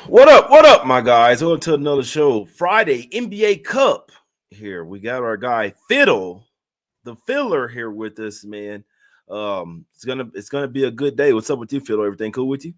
What up, my guys? On to another show. Friday, NBA Cup. Here we got our guy Fiddle, the filler here with us, man. It's gonna be a good day. What's up with you, Fiddle? Everything cool with you?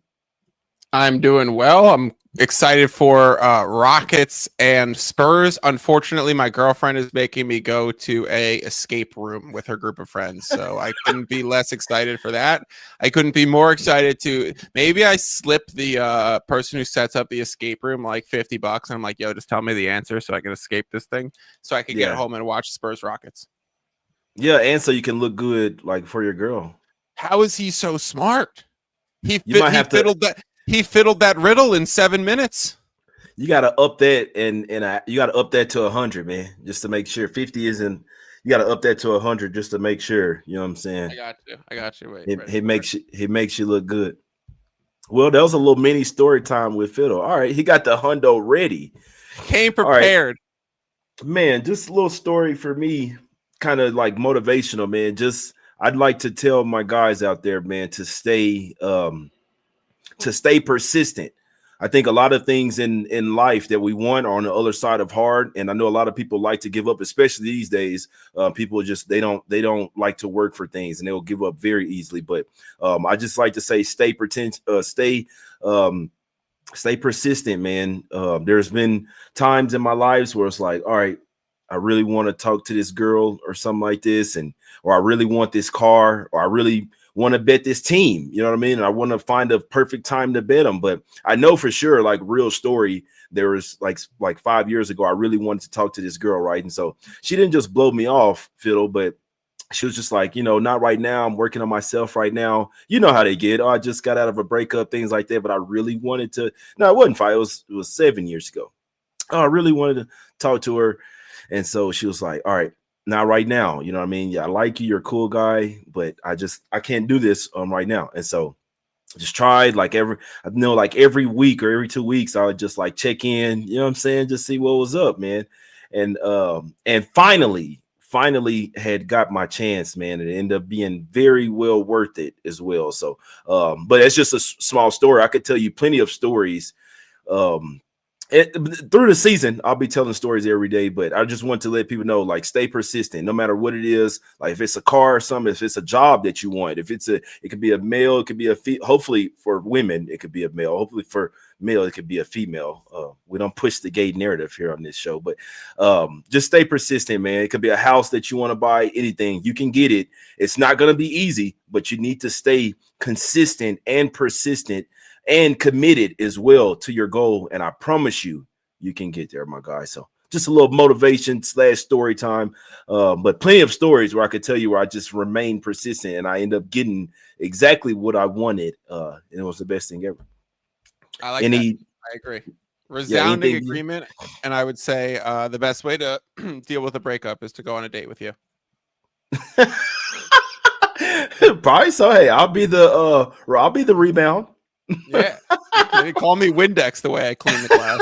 I'm doing well. I'm excited for Rockets and Spurs. Unfortunately, my girlfriend is making me go to a escape room with her group of friends, so I couldn't be less excited for that. I couldn't be more excited to maybe I slip the person who sets up the escape room like $50, and I'm like, "Yo, just tell me the answer so I can escape this thing, so I can get Yeah, home and watch Spurs Rockets." yeah, and so you can look good, like for your girl. How is he so smart? He You might he have to. fiddled that. He fiddled that riddle in 7 minutes. You gotta up that and you gotta up that to 100, man, just to make sure 50 isn't. You gotta up that to 100 just to make sure. You know what I'm saying? I got you. Wait, He, ready he for it? makes you he makes you look good. Well, that was a little mini story time with Fiddle. All right, he got the hundo ready. Came All right, prepared. man, just a little story for me, kind of like motivational, man. Just I'd like to tell my guys out there, man, to stay persistent. I think a lot of things in life that we want are on the other side of hard, and I know a lot of people like to give up, especially these days. People just they don't like to work for things, and they'll give up very easily. But I just like to say, um, stay persistent, man. There's been times in my lives where it's like, all right, I really want to talk to this girl or something like this, and or I really want this car, or I really want to bet this team. You know what I mean? And I want to find a perfect time to bet them. But I know for sure, like real story, there was like 5 years ago, I really wanted to talk to this girl, right? And so she didn't just blow me off, Fiddle, but she was just like, not right now. I'm working on myself right now. You know how they get. Oh, I just got out of a breakup, things like that. But I really wanted to. No, it wasn't 5. It was 7 years ago. Oh, I really wanted to talk to her. And so she was like, all right, not right now. You know what I mean? Yeah, I like you. You're a cool guy, but I can't do this right now. And so just tried like every week or every 2 weeks, I would just like check in, you know what I'm saying? Just see what was up, man. And finally had got my chance, man. It ended up being very well worth it as well. So but it's just a small story. I could tell you plenty of stories. Um Through the season, I'll be telling stories every day, but I just want to let people know, like, stay persistent, no matter what it is. Like, if it's a car or something, if it's a job that you want, it could be a male, it could be hopefully for women, it could be a male. Hopefully for male, it could be a female. We don't push the gay narrative here on this show, but just stay persistent, man. It could be a house that you want to buy, anything. You can get it. It's not going to be easy, but you need to stay consistent and persistent and committed as well to your goal. And I promise you, you can get there, my guy. So just a little motivation / story time. But plenty of stories where I could tell you where I just remained persistent and I end up getting exactly what I wanted. And it was the best thing ever. I like that. Any, I agree. yeah, Resounding anything. agreement. And I would say the best way to deal with a breakup is to go on a date with you. Probably so. Hey, I'll be the rebound. Yeah. They call me Windex the way I clean the glass.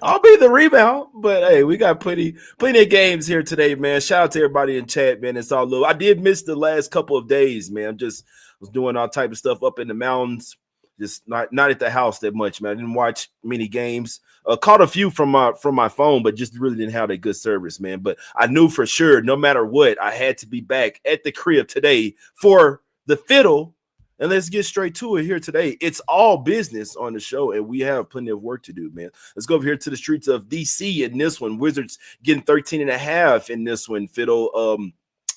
I'll be the rebound, but hey, we got plenty of games here today, man. Shout out to everybody in chat, man. It's all low. I did miss the last couple of days, man. I'm just was doing all type of stuff up in the mountains, just not at the house that much, man. I didn't watch many games. Caught a few from my phone, but just really didn't have a good service, man. But I knew for sure, no matter what, I had to be back at the crib today for the Fiddle. And let's get straight to it here today. It's all business on the show, and we have plenty of work to do, man. Let's go over here to the streets of DC in this one. Wizards getting 13.5 in this one, Fiddle.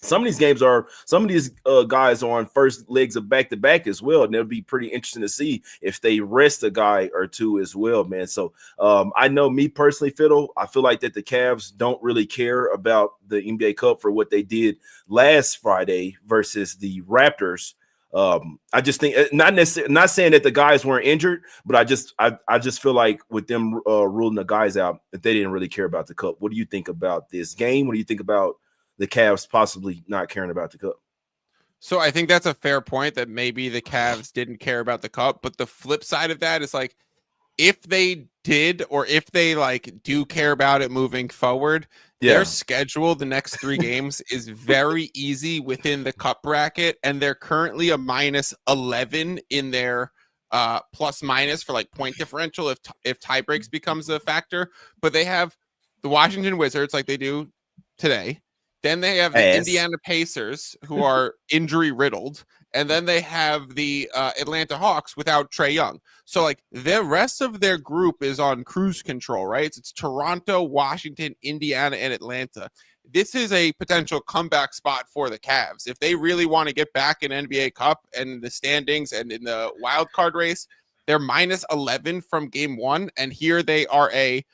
Some of these guys are on first legs of back-to-back as well, and it'll be pretty interesting to see if they rest a guy or two as well, man. So I know me personally, Fiddle, I feel like that the Cavs don't really care about the NBA Cup for what they did last Friday versus the Raptors. I just think not saying that the guys weren't injured, but I just feel like with them ruling the guys out, that they didn't really care about the cup. What do you think about this game? What do you think about the Cavs possibly not caring about the cup? So I think that's a fair point that maybe the Cavs didn't care about the cup, but the flip side of that is like if they did or if they like do care about it moving forward, their schedule the next 3 games is very easy within the cup bracket, and they're currently a -11 in their plus minus for like point differential if tie breaks becomes a factor. But they have the Washington Wizards like they do today. Then they have the Indiana Pacers, who are injury riddled, and then they have the Atlanta Hawks without Trae Young. So like the rest of their group is on cruise control, right? It's Toronto, Washington, Indiana, and Atlanta. This is a potential comeback spot for the Cavs. If they really want to get back in NBA Cup and the standings and in the wild card race, they're minus 11 from game one. And here they are a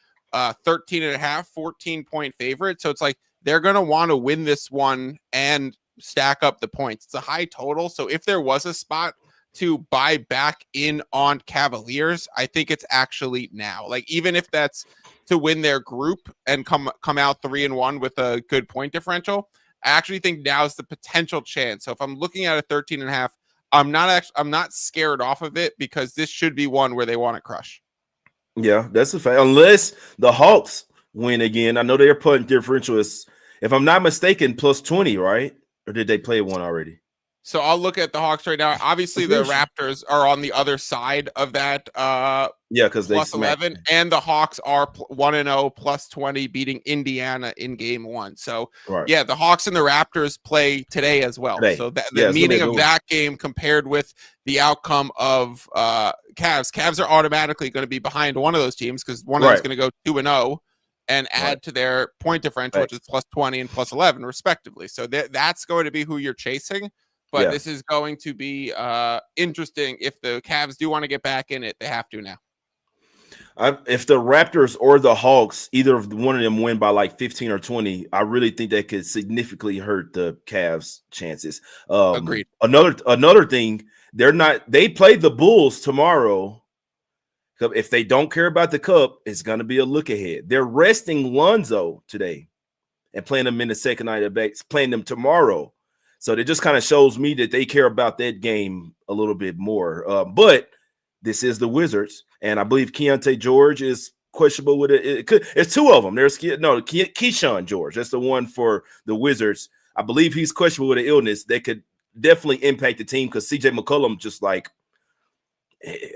13 and a half, 14-point favorite. So it's like they're going to want to win this one and stack up the points. It's a high total. So if there was a spot to buy back in on Cavaliers, I think it's actually now. Like, even if that's to win their group and come out 3-1 with a good point differential, I actually think now is the potential chance. So if I'm looking at a 13 and a half, I'm not scared off of it, because this should be one where they want to crush. Yeah, that's a fact. Unless the Hawks win again. I know they're putting differential is, if I'm not mistaken, plus 20, right? Or did they play one already? So I'll look at the Hawks right now. Obviously, the Raptors are on the other side of that. Yeah, because they plus 11, and the Hawks are 1-0 plus 20, beating Indiana in game one. So yeah, the Hawks and the Raptors play today as well. So the meaning of that game compared with the outcome of Cavs are automatically going to be behind one of those teams, because one of them is going to go 2-0 and add to their point differential, which is plus 20 and plus 11 respectively. So that's going to be who you're chasing. But this is going to be interesting. If the Cavs do want to get back in it, they have to now. If the Raptors or the Hawks, either of one of them win by like 15 or 20, I really think that could significantly hurt the Cavs' chances. Agreed. Another thing, they play the Bulls tomorrow. If they don't care about the cup, it's going to be a look ahead. They're resting Lonzo today and playing them in the second night of back, playing them tomorrow. So it just kind of shows me that they care about that game a little bit more. But this is the Wizards, and I believe Keontae George is questionable with it. It's two of them. There's Keyshawn George. That's the one for the Wizards. I believe he's questionable with an illness that could definitely impact the team, because CJ McCollum just like,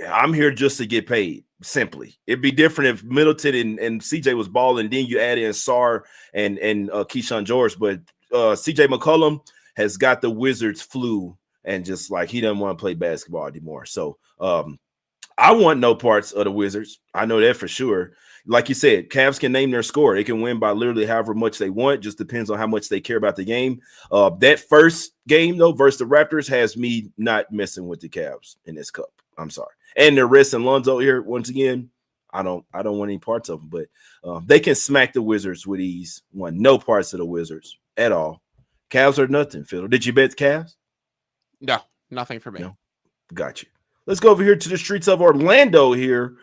I'm here just to get paid. Simply, it'd be different if Middleton and CJ was balling, then you add in Sarr and Keyshawn George. But CJ McCollum has got the Wizards flu, and just like he doesn't want to play basketball anymore. So I want no parts of the Wizards. I know that for sure. Like you said, Cavs can name their score. They can win by literally however much they want. Just depends on how much they care about the game. That first game, though, versus the Raptors has me not messing with the Cavs in this cup. I'm sorry. And they're resting Lonzo here once again. I don't want any parts of them, but they can smack the Wizards with ease. Want no parts of the Wizards at all. Cavs are nothing, Fiddle. Did you bet the Cavs? No, nothing for me. No. Got you. Let's go over here to the streets of Orlando here.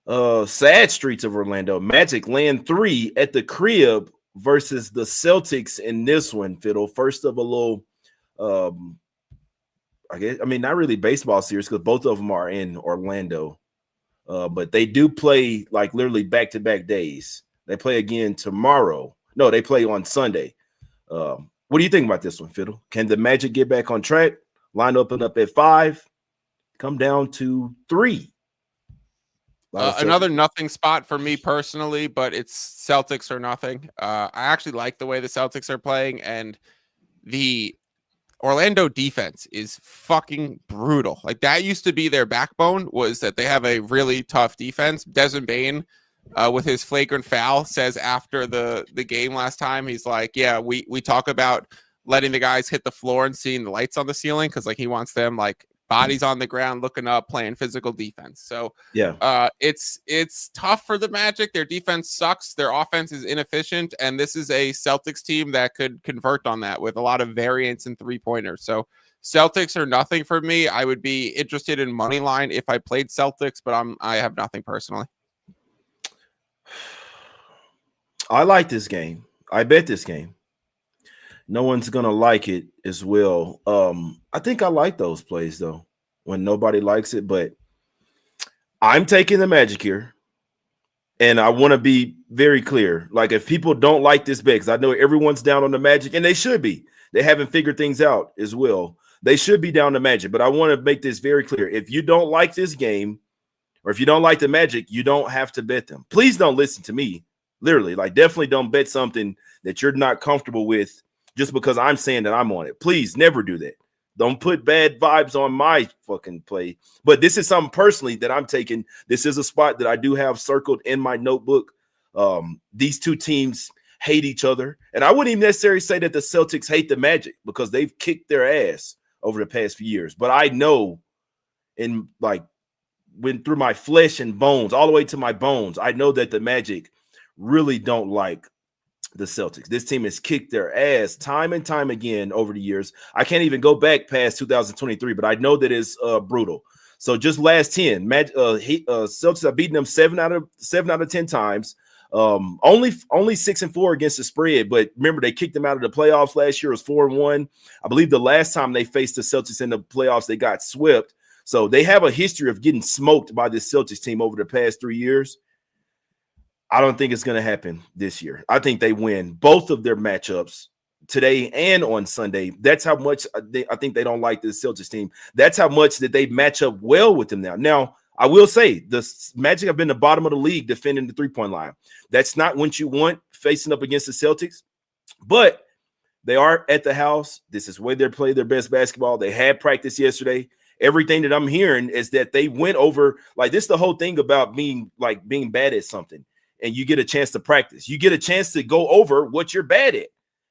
Sad streets of Orlando. Magic laying 3 at the crib versus the Celtics in this one, Fiddle. First of a little, not really baseball series, because both of them are in Orlando. But they do play like literally back-to-back days. They play again tomorrow. No, they play on Sunday. What do you think about this one, Fiddle? Can the Magic get back on track? Line up at 5, come down to 3. Another nothing spot for me personally, but it's Celtics or nothing. I actually like the way the Celtics are playing, and the Orlando defense is fucking brutal. Like, that used to be their backbone, was that they have a really tough defense. Desmond Bane, with his flagrant foul, says after the game last time, he's like, yeah, we talk about letting the guys hit the floor and seeing the lights on the ceiling, because like he wants them like bodies on the ground, looking up, playing physical defense. So yeah, it's tough for the Magic. Their defense sucks. Their offense is inefficient, and this is a Celtics team that could convert on that with a lot of variance and 3-pointers. So Celtics are nothing for me. I would be interested in money line if I played Celtics, but I have nothing personally. I like this game. I bet this game. No one's gonna like it as well. I think I like those plays though, when nobody likes it, but I'm taking the Magic here. And I want to be very clear. Like, if people don't like this bet, because I know everyone's down on the Magic, and they should be. They haven't figured things out as well. they should be down to Magic. But I want to make this very clear. If you don't like this game, or if you don't like the Magic, you don't have to bet them. Please don't listen to me. Literally, like, definitely don't bet something that you're not comfortable with just because I'm saying that I'm on it. Please never do that. Don't put bad vibes on my fucking play. But this is something personally that I'm taking. This is a spot that I do have circled in my notebook. These two teams hate each other. And I wouldn't even necessarily say that the Celtics hate the Magic because they've kicked their ass over the past few years. But I know, in like, went through my flesh and bones, all the way to my bones, I know that the Magic really don't like the Celtics. This team has kicked their ass time and time again over the years. I can't even go back past 2023, but I know that it's brutal. So just last 10, Celtics have beaten them 7 out of 10 times. Only 6-4 against the spread, but remember, they kicked them out of the playoffs last year. It was 4-1. I believe the last time they faced the Celtics in the playoffs, they got swept. So they have a history of getting smoked by this Celtics team over the past 3 years. I don't think it's going to happen this year. I think they win both of their matchups today and on Sunday. That's how much I think they don't like the Celtics team. That's how much that they match up well with them now. Now, I will say the Magic have been the bottom of the league defending the three-point line. That's not what you want facing up against the Celtics, but they are at the house. This is where they play their best basketball. They had practice yesterday. Everything that I'm hearing is that they went over, like, this is the whole thing about being bad at something. And you get a chance to practice. You get a chance to go over what you're bad at.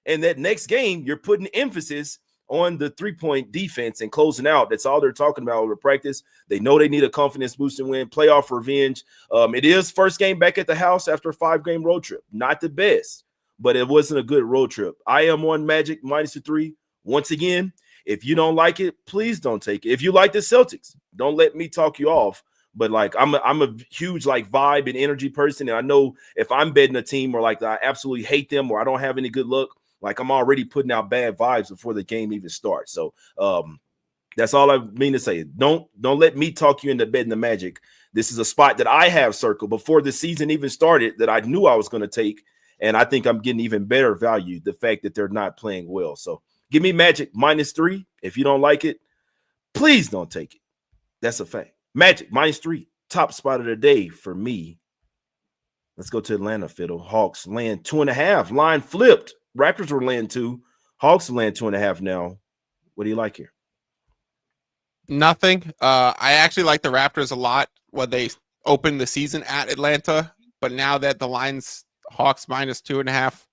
And that next game, you're putting emphasis on the three-point defense and closing out. That's all they're talking about over practice. They know they need a confidence-boosting win, playoff revenge. It is first game back at the house after a 5-game road trip. Not the best, but it wasn't a good road trip. I am on Magic -3. Once again, if you don't like it, please don't take it. If you like the Celtics, don't let me talk you off. But like, I'm a huge like vibe and energy person, and I know if I'm betting a team or like I absolutely hate them or I don't have any good luck, like I'm already putting out bad vibes before the game even starts. So that's all I mean to say. Don't let me talk you into betting the Magic. This is a spot that I have circled before the season even started that I knew I was going to take, and I think I'm getting even better value the fact that they're not playing well. So give me Magic -3. If you don't like it, please don't take it. That's a fact. Magic -3, top spot of the day for me. Let's go to Atlanta, Fiddle. Hawks laying 2.5. Line flipped. Raptors were laying 2. Hawks are laying 2.5 now. What do you like here? Nothing. I actually like the Raptors a lot when they opened the season at Atlanta, but now that the line's Hawks -2.5,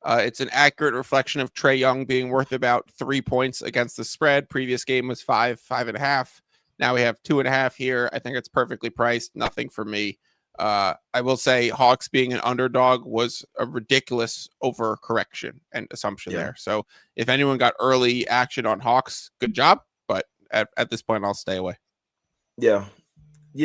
it's an accurate reflection of Trae Young being worth about 3 points against the spread. Previous game was 5.5. Now we have 2.5 here. I think it's perfectly priced. Nothing for me. I will say Hawks being an underdog was a ridiculous overcorrection and assumption there. So if anyone got early action on Hawks, good job. But at this point, I'll stay away. Yeah.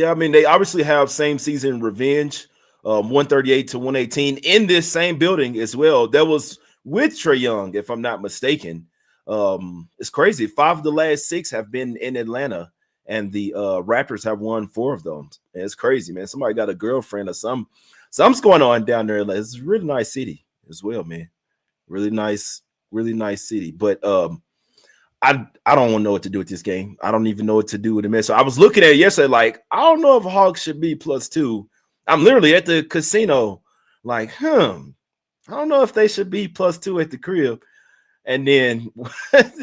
I mean, they obviously have same season revenge, 138-118 in this same building as well. That was with Trae Young, if I'm not mistaken. It's crazy. 5 of the last 6 have been in Atlanta. And the Raptors have won 4 of them. And it's crazy, man. Somebody got a girlfriend or something's going on down there. It's a really nice city as well, man. Really nice city. But I don't want to know what to do with this game. I don't even know what to do with it, man. So I was looking at it yesterday, like, I don't know if Hawks should be +2. I'm literally at the casino, like, I don't know if they should be +2 at the crib. And then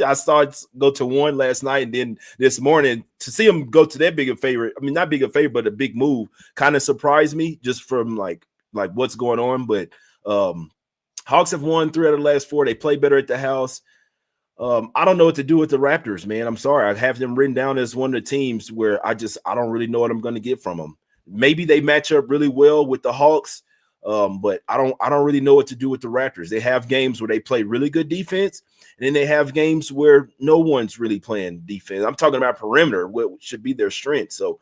I saw it go to 1 last night, and then this morning to see them go to that big a favorite. I mean, not big a favorite, but a big move kind of surprised me just from like what's going on. But Hawks have won 3 out of the last 4. They play better at the house. I don't know what to do with the Raptors, man. I'm sorry. I have them written down as one of the teams where I don't really know what I'm going to get from them. Maybe they match up really well with the Hawks. But I don't really know what to do with the Raptors. They have games where they play really good defense, and then they have games where no one's really playing defense. I'm talking about perimeter, what should be their strength. So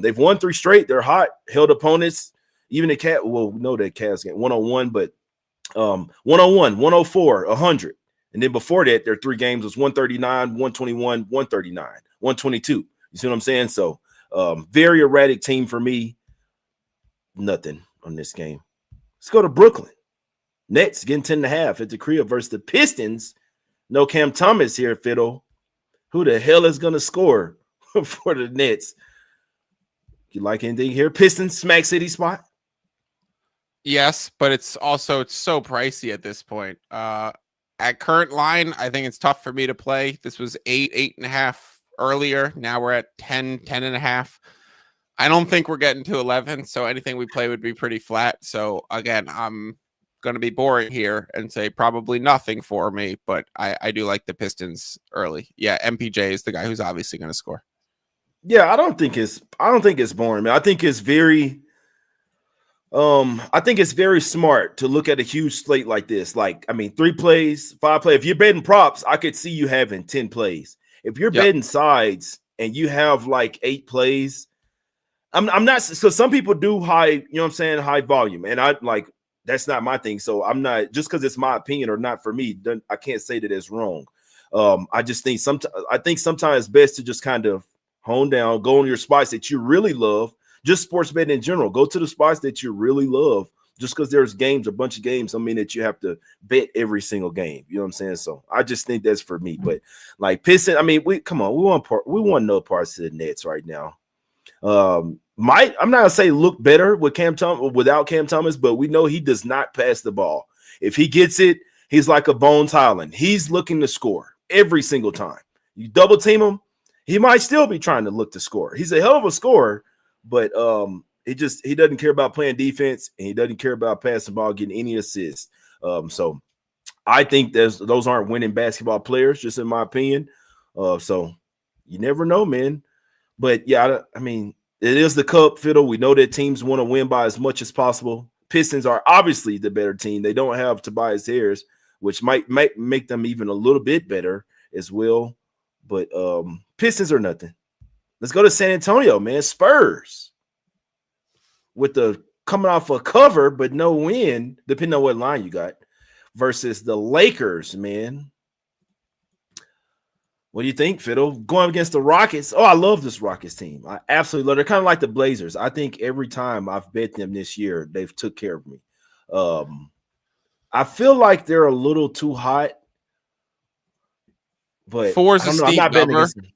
they've won 3 straight. They're hot, held opponents. Even the Cavs, well, we know that Cavs get 101, but 101, 104, 100. And then before that, their 3 games was 139, 121, 139, 122. You see what I'm saying? So very erratic team for me. Nothing on this game. Let's go to Brooklyn. Nets getting 10.5 at the crib versus the Pistons. No Cam Thomas here, Fiddle. Who the hell is going to score for the Nets? You like anything here? Pistons, Smack City spot? Yes, but it's so pricey at this point. At current line, I think it's tough for me to play. This was 8.5 earlier. Now we're at 10.5. I don't think we're getting to 11, so anything we play would be pretty flat. So again, I'm going to be boring here and say probably nothing for me, but I do like the Pistons early. Yeah, MPJ is the guy who's obviously going to score. Yeah, I don't think it's boring, man. I think it's very smart to look at a huge slate like this. Like, I mean, 3 plays, 5 plays. If you're betting props, I could see you having 10 plays. If you're betting sides and you have like 8 plays, I'm not, because some people do high, you know what I'm saying, high volume. And I like, that's not my thing. So I'm not, just because it's my opinion or not for me, I can't say that it's wrong. I just think sometimes it's best to just kind of hone down, go on your spots that you really love. Just sports betting in general. Go to the spots that you really love. Just because there's games, a bunch of games, I mean that you have to bet every single game. You know what I'm saying? So I just think that's for me. But like Pistons, I mean, we want no parts of the Nets right now. I'm not gonna say look better with without Cam Thomas, but we know he does not pass the ball. If he gets it, he's like a Bones Highland. He's looking to score every single time. You double team him, he might still be trying to look to score. He's a hell of a scorer, but he doesn't care about playing defense, and he doesn't care about passing the ball, getting any assists. So I think those aren't winning basketball players, just in my opinion. So you never know, man. But yeah, I mean, it is the cup, Fiddle. We know that teams want to win by as much as possible. Pistons are obviously the better team. They don't have Tobias Harris, which might make them even a little bit better as well. But Pistons are nothing. Let's go to San Antonio, man. Spurs with the coming off a cover but no win, depending on what line you got, versus the Lakers, man. What do you think, Fiddle? Going against the Rockets. Oh, I love this Rockets team. I absolutely love it. They're kind of like the Blazers. I think every time I've bet them this year, they've took care of me. I feel like they're a little too hot, but 4 is I don't a know. I'm steep not betting number. against them.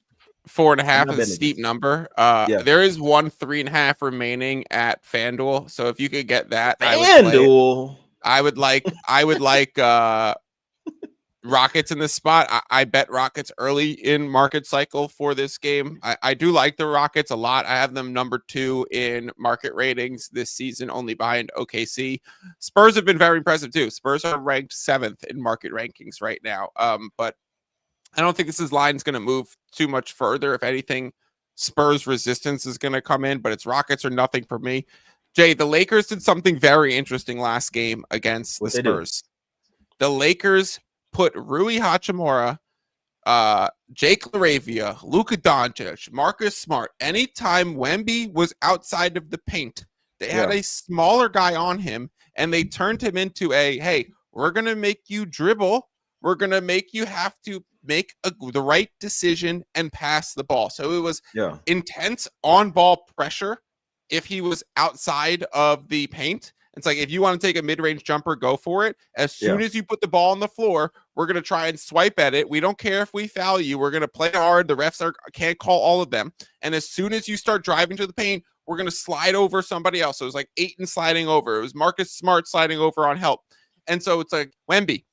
4.5 is a steep number. Yeah. There is one 3.5 remaining at FanDuel. So if you could get that, FanDuel. I would like Rockets in this spot. I bet Rockets early in market cycle for this game. I do like the Rockets a lot. I have them number 2 in market ratings this season, only behind OKC. Spurs have been very impressive too. Spurs are ranked 7th in market rankings right now. But I don't think this line's going to move too much further. If anything, Spurs resistance is going to come in, but it's Rockets or nothing for me. Jay, the Lakers did something very interesting last game against the Spurs. The Lakers put Rui Hachimura, Jake LaRavia, Luka Doncic, Marcus Smart. Anytime Wemby was outside of the paint, they had a smaller guy on him, and they turned him into hey, we're going to make you dribble. We're going to make you have to make the right decision and pass the ball. So it was intense on-ball pressure if he was outside of the paint. It's like, if you want to take a mid-range jumper, go for it. As soon as you put the ball on the floor, we're going to try and swipe at it. We don't care if we foul you. We're going to play hard. The refs can't call all of them. And as soon as you start driving to the paint, we're going to slide over somebody else. So it was like Ayton sliding over. It was Marcus Smart sliding over on help. And so it's like, Wemby,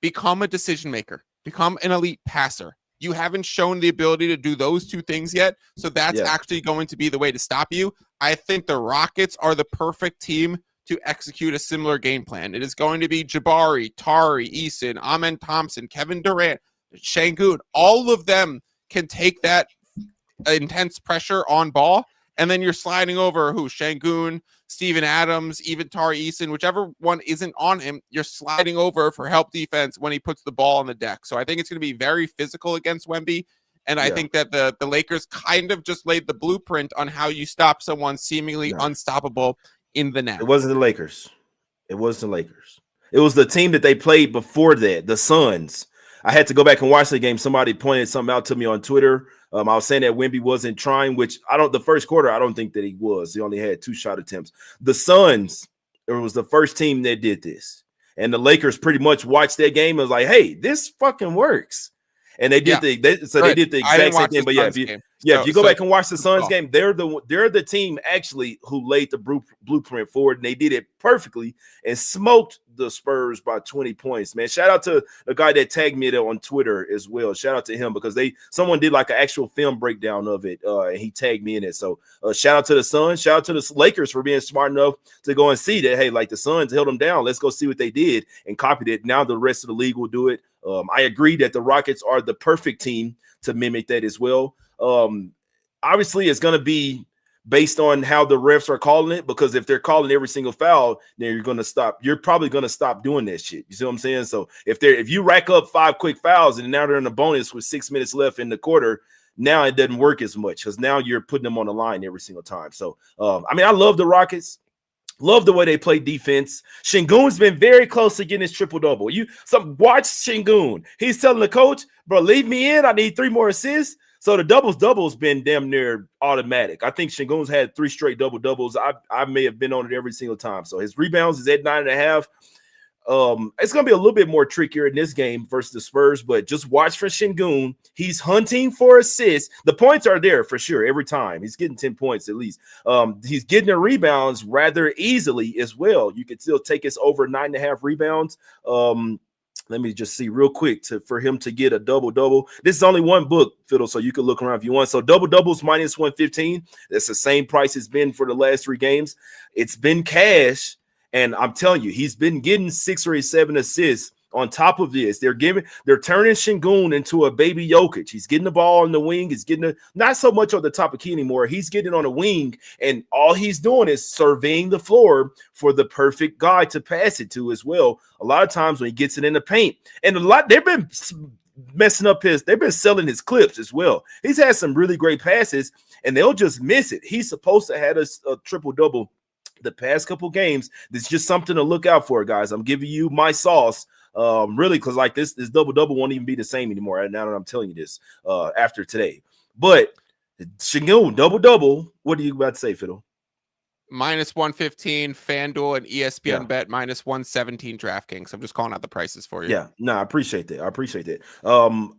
become a decision maker. Become an elite passer. You haven't shown the ability to do those 2 things yet. So that's actually going to be the way to stop you. I think the Rockets are the perfect team to execute a similar game plan. It is going to be Jabari, Tari, Eason, Amen Thompson, Kevin Durant, Şengün. All of them can take that intense pressure on ball, and then you're sliding over Şengün, Steven Adams, even Tari Eason, whichever one isn't on him, you're sliding over for help defense when he puts the ball on the deck. So I think it's going to be very physical against Wemby. And I think that the Lakers kind of just laid the blueprint on how you stop someone seemingly unstoppable in the net. It wasn't the Lakers. It was the Lakers. It was the team that they played before that, the Suns. I had to go back and watch the game. Somebody pointed something out to me on Twitter. I was saying that Wemby wasn't trying, which the first quarter, I don't think that he was. He only had 2 shot attempts. The Suns, it was the first team that did this. And the Lakers pretty much watched that game and was like, hey, this fucking works. And they did they did the I didn't exact same watch thing. the But Suns game. if you go back and watch the good Suns call. game, they're the team actually who laid the blueprint forward, and they did it perfectly and smoked the Spurs by 20 points. Man, shout out to the guy that tagged me there on Twitter as well. Shout out to him because someone did like an actual film breakdown of it, and he tagged me in it. So shout out to the Suns, shout out to the Lakers for being smart enough to go and see that. Hey, like the Suns held them down. Let's go see what they did and copied it. Now the rest of the league will do it. I agree that the Rockets are the perfect team to mimic that as well. Obviously, it's going to be based on how the refs are calling it, because if they're calling every single foul, then you're going to stop. You're probably going to stop doing that shit. You see what I'm saying? So if you rack up 5 quick fouls and now they're in a bonus with 6 minutes left in the quarter, now it doesn't work as much because now you're putting them on the line every single time. So, I love the Rockets. Love the way they play defense. Şengün's been very close to getting his triple-double. Watch Şengün. He's telling the coach, bro, leave me in. I need 3 more assists. So the doubles been damn near automatic. I think Şengün's had 3 straight double-doubles. I may have been on it every single time. So his rebounds is at 9.5. It's going to be a little bit more trickier in this game versus the Spurs, but just watch for Şengün. He's hunting for assists. The points are there for sure every time. He's getting 10 points at least. He's getting the rebounds rather easily as well. You could still take us over 9.5 rebounds. Let me just see real quick for him to get a double-double. This is only one book, Fiddle, so you can look around if you want. So double-doubles minus 115. That's the same price it's been for the last 3 games. It's been cash. And I'm telling you, he's been getting 6 or 7 assists on top of this. They're turning Şengün into a baby Jokic. He's getting the ball on the wing. He's getting not so much on the top of key anymore. He's getting on a wing, and all he's doing is surveying the floor for the perfect guy to pass it to as well. A lot of times when he gets it in the paint, and they've been messing up they've been selling his clips as well. He's had some really great passes, and they'll just miss it. He's supposed to have a triple-double the past couple games. There's just something to look out for, guys. I'm giving you my sauce, really, because like this double-double won't even be the same anymore now that I'm telling you this after today. But Şengün double-double, what are you about to say, Fiddle? Minus 115 FanDuel and ESPN bet minus 117 DraftKings. I'm just calling out the prices for you. Yeah, no, I appreciate that.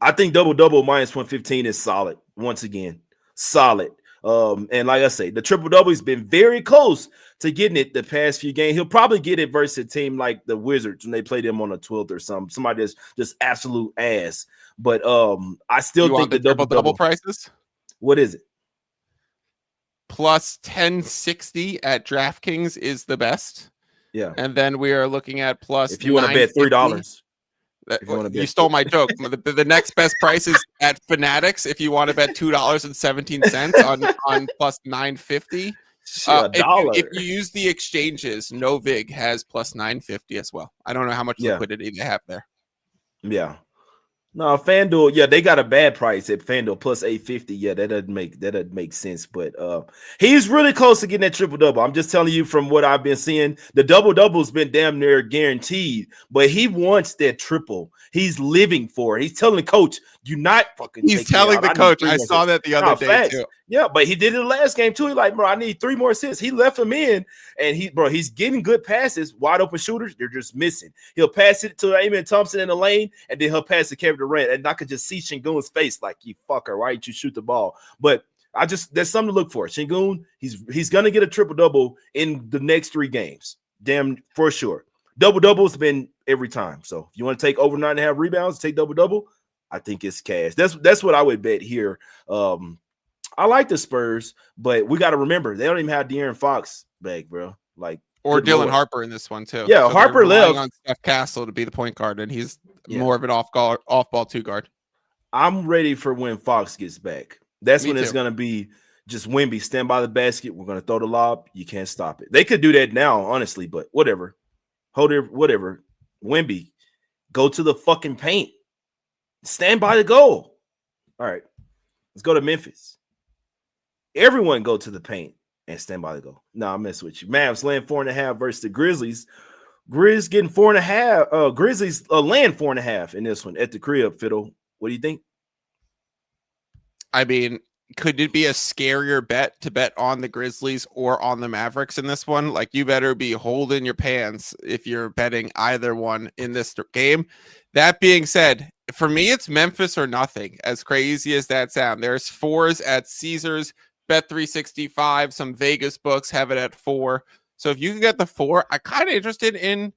I think double-double minus 115 is solid. Once again, solid. And like I say, the triple-double has been very close to getting it the past few games. He'll probably get it versus a team like the Wizards when they play them on the 12th or something. Somebody that's just absolute ass. But I still think the double prices. What is it? Plus 1060 at DraftKings is the best. Yeah. And then we are looking at plus. If you want to bet $3. You stole my joke. The next best price is at Fanatics. If you want to bet $2.17 on plus 950. If you use the exchanges, Novig has plus 950 as well. I don't know how much liquidity they have there. Yeah. No, FanDuel, they got a bad price at FanDuel plus 850. Yeah, that doesn't make sense. But he's really close to getting that triple-double. I'm just telling you from what I've been seeing, the double-double's been damn near guaranteed, but he wants that triple. He's living for it. He's telling the coach, "You not fucking." He's telling the coach. I saw that the other day too. Yeah, but he did it the last game too. He's like, bro, I need 3 more assists. He left him in, and he's getting good passes, wide open shooters. They're just missing. He'll pass it to Amen Thompson in the lane, and then he'll pass to Kevin Durant. And I could just see Şengün's face, like, you fucker, why didn't you shoot the ball? But there's something to look for. Şengün, he's gonna get a triple-double in the next 3 games. Damn, for sure. Double-double's been every time. So if you want to take over 9.5 rebounds, take double-double, I think it's cash. That's what I would bet here. I like the Spurs, but we got to remember they don't even have De'Aaron Fox back, bro. Or Dylan Harper in this one too. Yeah, so Harper left on Steph Castle to be the point guard, and he's more of an off-ball 2 guard. I'm ready for when Fox gets back. That's when it's gonna be just Wemby stand by the basket. We're gonna throw the lob. You can't stop it. They could do that now, honestly, but whatever. Hold it, whatever. Wemby, go to the fucking paint. Stand by the goal. All right, let's go to Memphis. Everyone go to the paint and stand by the goal. No, I mess with you. Mavs laying 4.5 versus the Grizzlies. Grizz getting 4.5. Grizzlies laying 4.5 in this one at the crib. Fiddle, what do you think? I mean, could it be a scarier bet to bet on the Grizzlies or on the Mavericks in this one? Like, you better be holding your pants if you're betting either one in this game. That being said, for me, it's Memphis or nothing, as crazy as that sounds. There's 4s at Caesars, Bet 365. Some Vegas books have it at 4. So if you can get the 4, I'm kind of interested in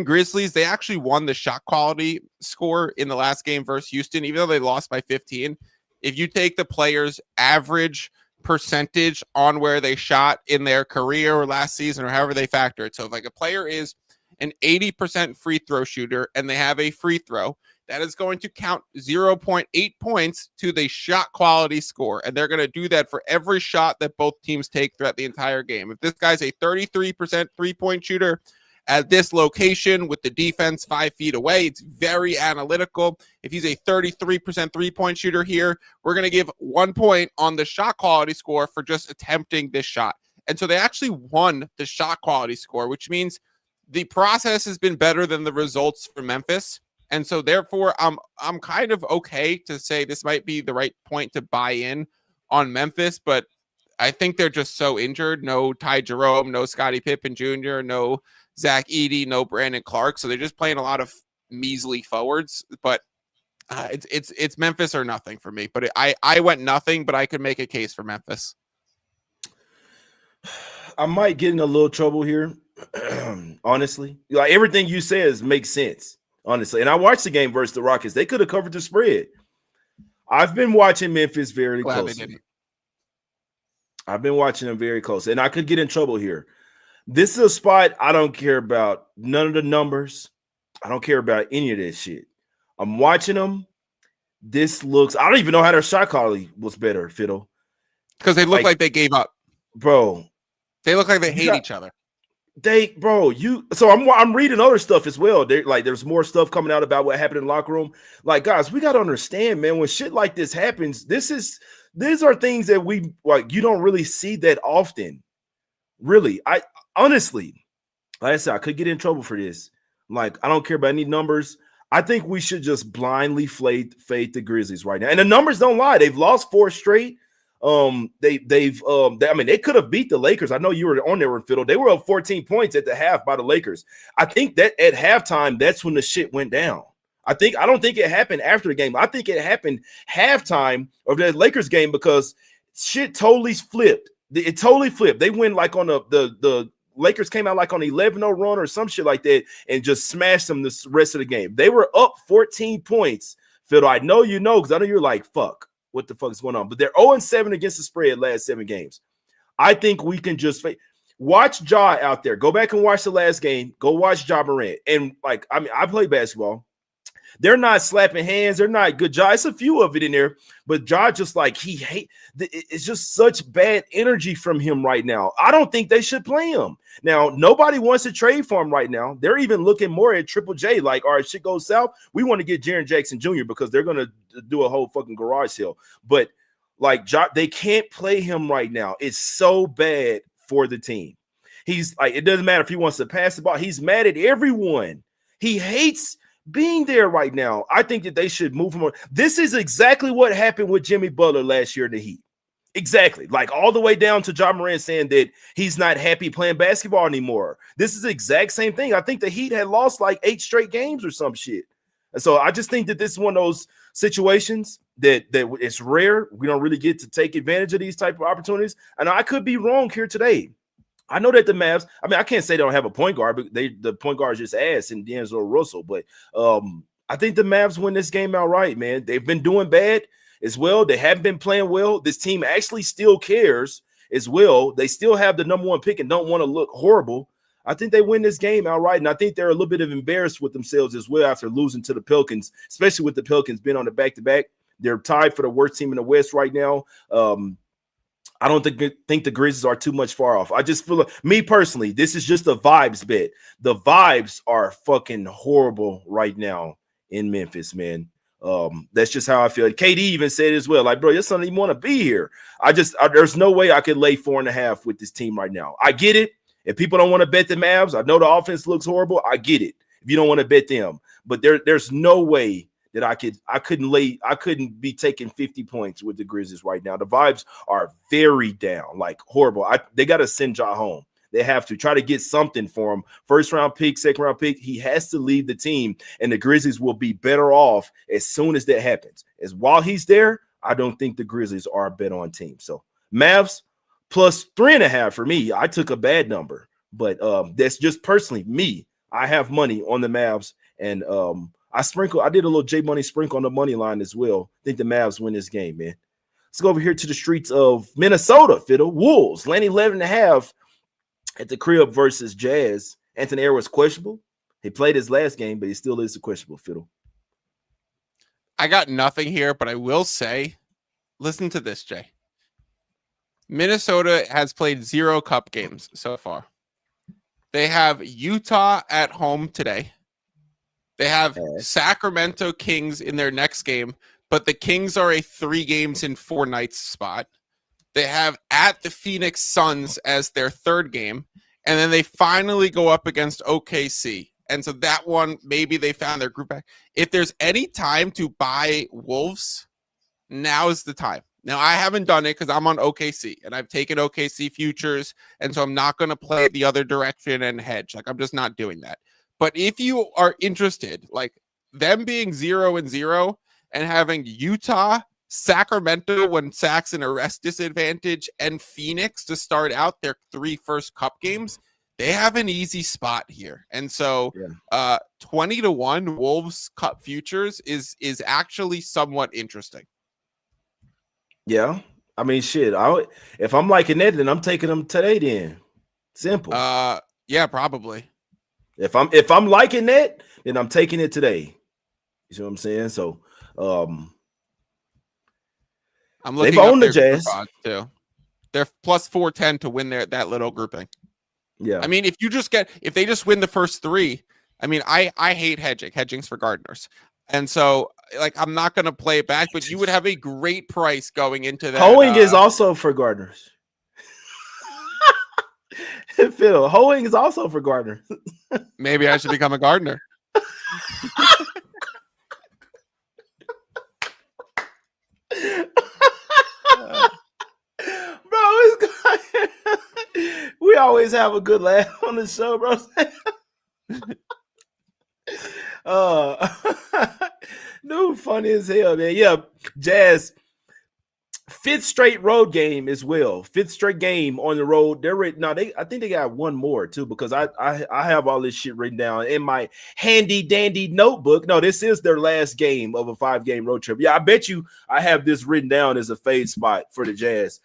Grizzlies. They actually won the shot quality score in the last game versus Houston, even though they lost by 15. If you take the players' average percentage on where they shot in their career or last season or however they factor it. So if like a player is an 80% free throw shooter and they have a free throw, that is going to count 0.8 points to the shot quality score. And they're going to do that for every shot that both teams take throughout the entire game. If this guy's a 33% three-point shooter at this location with the defense 5 feet away, it's very analytical. If he's a 33% three-point shooter here, we're going to give 1 point on the shot quality score for just attempting this shot. And so they actually won the shot quality score, which means the process has been better than the results for Memphis. And so therefore, I'm kind of okay to say this might be the right point to buy in on Memphis, but I think they're just so injured. No Ty Jerome, no Scottie Pippen Jr., no Zach Edey, no Brandon Clark. So they're just playing a lot of measly forwards, but it's Memphis or nothing for me. But I went nothing, but I could make a case for Memphis. I might get in a little trouble here, honestly. Like, everything you says makes sense, honestly. And I watched the game versus the Rockets. They could have covered the spread. I've been watching Memphis very closely. I've been watching them very close, and I could get in trouble here. This is a spot I don't care about none of the numbers. I don't care about any of this shit. I'm watching them. This looks – I don't even know how their shot quality was better, Fiddle. Because they look like they gave up. Bro. They look like they hate each other. So I'm reading other stuff as well. There's more stuff coming out about what happened in the locker room. Like, guys, we got to understand, man, when shit like this happens, these are things that we – like, you don't really see that often. Really, honestly, like I said, I could get in trouble for this. Like, I don't care about any numbers. I think we should just blindly fade the Grizzlies right now. And the numbers don't lie. They've lost 4 straight. They could have beat the Lakers. I know you were on there with Fiddle. They were up 14 points at the half by the Lakers. I think that at halftime, that's when the shit went down. I don't think it happened after the game. I think it happened halftime of the Lakers game because shit totally flipped. It totally flipped. They went like on the Lakers came out like on 11-0 run or some shit like that and just smashed them the rest of the game. They were up 14 points. Phil, I know you know because I know you're like, fuck, what the fuck is going on? But they're 0-7 against the spread last 7 games. I think we can just watch Ja out there. Go back and watch the last game. Go watch Ja Morant. And I play basketball. They're not slapping hands. They're not good. Ja, it's a few of it in there, but Ja just like it's just such bad energy from him right now. I don't think they should play him. Now, nobody wants to trade for him right now. They're even looking more at Triple J. Like, all right, shit goes south. We want to get Jaren Jackson Jr. because they're going to do a whole fucking garage sale. But like Ja, they can't play him right now. It's so bad for the team. He's like, it doesn't matter if he wants to pass the ball. He's mad at everyone. He hates being there right now. I think that they should move him on. This is exactly what happened with Jimmy Butler last year in the Heat. Exactly. Like all the way down to Ja Morant saying that he's not happy playing basketball anymore. This is the exact same thing. I think the Heat had lost like 8 straight games or some shit. And so I just think that this is one of those situations that it's rare. We don't really get to take advantage of these type of opportunities. And I could be wrong here today. I know that the Mavs, I can't say they don't have a point guard, but the point guard is just ass and D'Angelo Russell. But I think the Mavs win this game outright, man. They've been doing bad as well. They haven't been playing well. This team actually still cares as well. They still have the number 1 pick and don't want to look horrible. I think they win this game outright, and I think they're a little bit of embarrassed with themselves as well after losing to the Pelicans, especially with the Pelicans being on the back-to-back. They're tied for the worst team in the West right now. I don't think the Grizzlies are too much far off. I just feel like, me personally, this is just a vibes bet. The vibes are fucking horrible right now in Memphis, man. That's just how I feel. KD even said as well, like, bro, your son didn't even want to be here. There's no way I could lay 4.5 with this team right now. I get it. If people don't want to bet the Mavs, I know the offense looks horrible. I get it. If you don't want to bet them, but there's no way that I couldn't be taking 50 points with the Grizzlies right now. The vibes are very down, like horrible. They got to send Ja home. They have to try to get something for him. First round pick, second round pick. He has to leave the team, and the Grizzlies will be better off as soon as that happens. As while he's there, I don't think the Grizzlies are a bet on team. So Mavs plus 3.5 for me. I took a bad number, but that's just personally me. I have money on the Mavs, and I did a little J Money sprinkle on the money line as well. I think the Mavs win this game, man. Let's go over here to the streets of Minnesota. Fiddle Wolves landing 11.5 at the crib versus Jazz. Anthony Edwards questionable. He played his last game, but he still is a questionable. Fiddle. I got nothing here, but I will say, listen to this, Jay. Minnesota has played 0 cup games so far. They have Utah at home today. They have Sacramento Kings in their next game, but the Kings are a 3 games in 4 nights spot. They have at the Phoenix Suns as their 3rd game, and then they finally go up against OKC. And so that one, maybe they found their group back. If there's any time to buy Wolves, now is the time. Now, I haven't done it because I'm on OKC, and I've taken OKC futures, and so I'm not going to play the other direction and hedge. Like, I'm just not doing that. But if you are interested, like them being 0-0 and having Utah, Sacramento when Sac's in a rest disadvantage, and Phoenix to start out their 3 first cup games, they have an easy spot here. And so 20-1 Wolves Cup futures is actually somewhat interesting. Yeah. I mean, shit. If I'm liking that, then I'm taking them today then. Simple. Yeah, probably. If I'm liking that, then I'm taking it today. You see what I'm saying? So I'm looking they've owned the Jazz too. They're plus 410 to win that little grouping. Yeah. I mean, if they just win the first 3, I mean, I hate hedging. Hedging's for gardeners. And so, like, I'm not going to play it back, but you would have a great price going into that. Hoeing is also for gardeners. Phil, hoeing is also for gardeners. Maybe I should become a gardener. We always have a good laugh on the show, bro. Dude, funny as hell, man. Yeah, Jazz 5th straight road game as well. 5th straight game on the road. They're right now. I think they got one more too, because I have all this shit written down in my handy dandy notebook. No, this is their last game of a 5-game road trip. Yeah, I bet you I have this written down as a fade spot for the Jazz.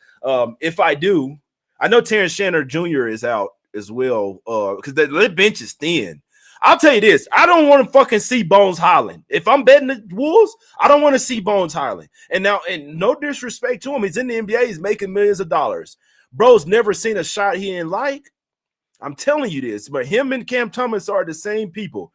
If I do, I know Terrence Shannon Jr. is out as well, because the bench is thin. I'll tell you this, I don't want to fucking see Bones Highland. If I'm betting the Wolves, I don't want to see Bones Highland. And now, and no disrespect to him, he's in the NBA, he's making millions of dollars. Bro's never seen a shot he didn't like. I'm telling you this, but him and Cam Thomas are the same people.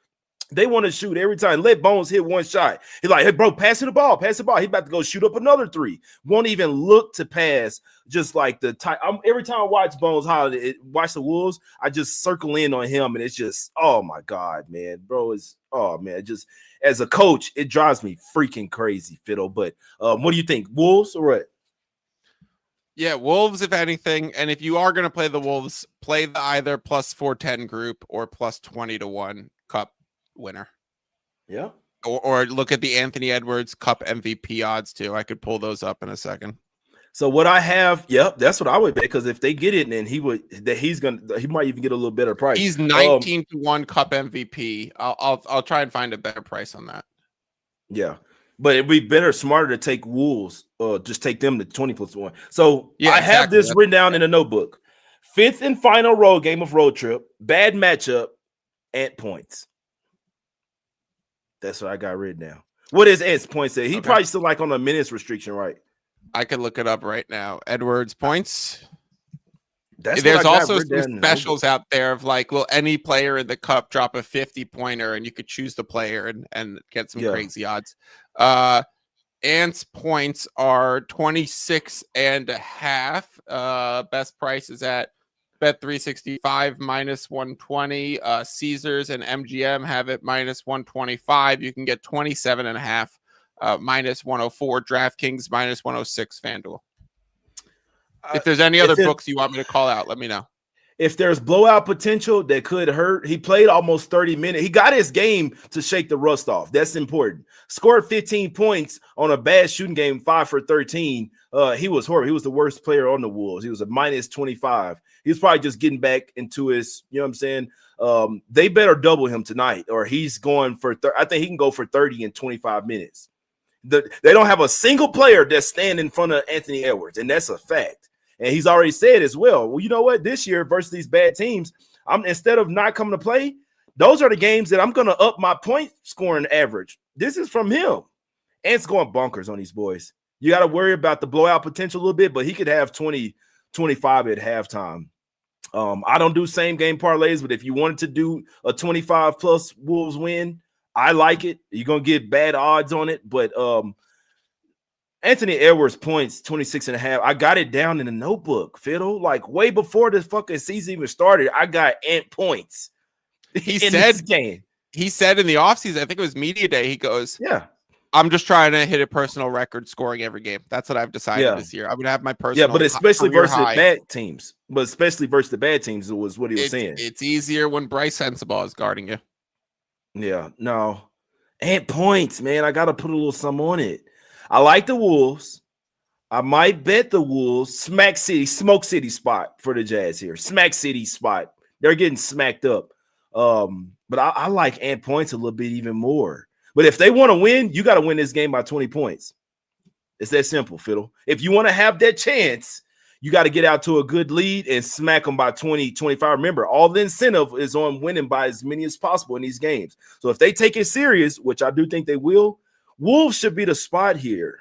They want to shoot every time. Let Bones hit one shot. He's like, hey, bro, pass the ball. He's about to go shoot up another 3. Won't even look to pass. Just like the type. Every time I watch Bones Highland, watch the Wolves, I just circle in on him, and it's just, oh my God, man, bro, just as a coach, it drives me freaking crazy, Fiddle. But what do you think, Wolves or what? Yeah, Wolves, if anything, and if you are going to play the Wolves, play the either plus 410 group or plus 20-1 cup winner. Yeah. Or look at the Anthony Edwards Cup MVP odds too. I could pull those up in a second. So what I have, that's what I would bet, because if they get it, then he might even get a little better price. He's 19-1 Cup MVP. I'll try and find a better price on that. Yeah, but it'd be smarter to take Wolves, just take them to 20+1. So yeah, I have this written down in a notebook. 5th and final road game of road trip, bad matchup, Ant points. That's what I got written down. What is Ant's points say? He probably still like on a minutes restriction, right? I could look it up right now. Edwards points. There's also some specials out there of like, will any player in the cup drop a 50-pointer, and you could choose the player and get some crazy odds. Ant's points are 26.5. Best price is at Bet 365 minus 120. Caesars and MGM have it minus 125. You can get 27.5 minus 104. DraftKings minus 106. FanDuel. If there's any other books you want me to call out, let me know. If there's blowout potential that could hurt, he played almost 30 minutes. He got his game to shake the rust off. That's important. Scored 15 points on a bad shooting game, 5 for 13. He was horrible. He was the worst player on the Wolves. He was a minus 25. He was probably just getting back into his, you know what I'm saying? They better double him tonight, or he's going for I think he can go for 30 in 25 minutes. They don't have a single player that's standing in front of Anthony Edwards, and that's a fact. And he's already said as well, you know what? This year versus these bad teams, instead of not coming to play, those are the games that I'm going to up my point scoring average. This is from him. And it's going bonkers on these boys. You got to worry about the blowout potential a little bit, but he could have 20, 25 at halftime. I don't do same game parlays, but if you wanted to do a 25 plus Wolves win, I like it. You're going to get bad odds on it, but Anthony Edwards points 26.5. I got it down in the notebook, Fiddle. Like way before the fucking season even started, I got Ant points. He said in the offseason, I think it was media day, he goes, yeah, I'm just trying to hit a personal record scoring every game. That's what I've decided this year. I'm gonna have my personal. Yeah, but especially versus the bad teams. But especially versus the bad teams, it was what he was saying. It's easier when Bryce Sensabaugh is guarding you. Yeah, no. Ant points, man. I gotta put a little something on it. I like the Wolves. I might bet the Wolves. Smoke City spot for the Jazz here. Smack City spot. They're getting smacked up. But I like Ant points a little bit even more. But if they want to win, you got to win this game by 20 points. It's that simple, Fiddle. If you want to have that chance, you got to get out to a good lead and smack them by 20, 25. Remember, all the incentive is on winning by as many as possible in these games. So if they take it serious, which I do think they will, Wolves should be the spot here.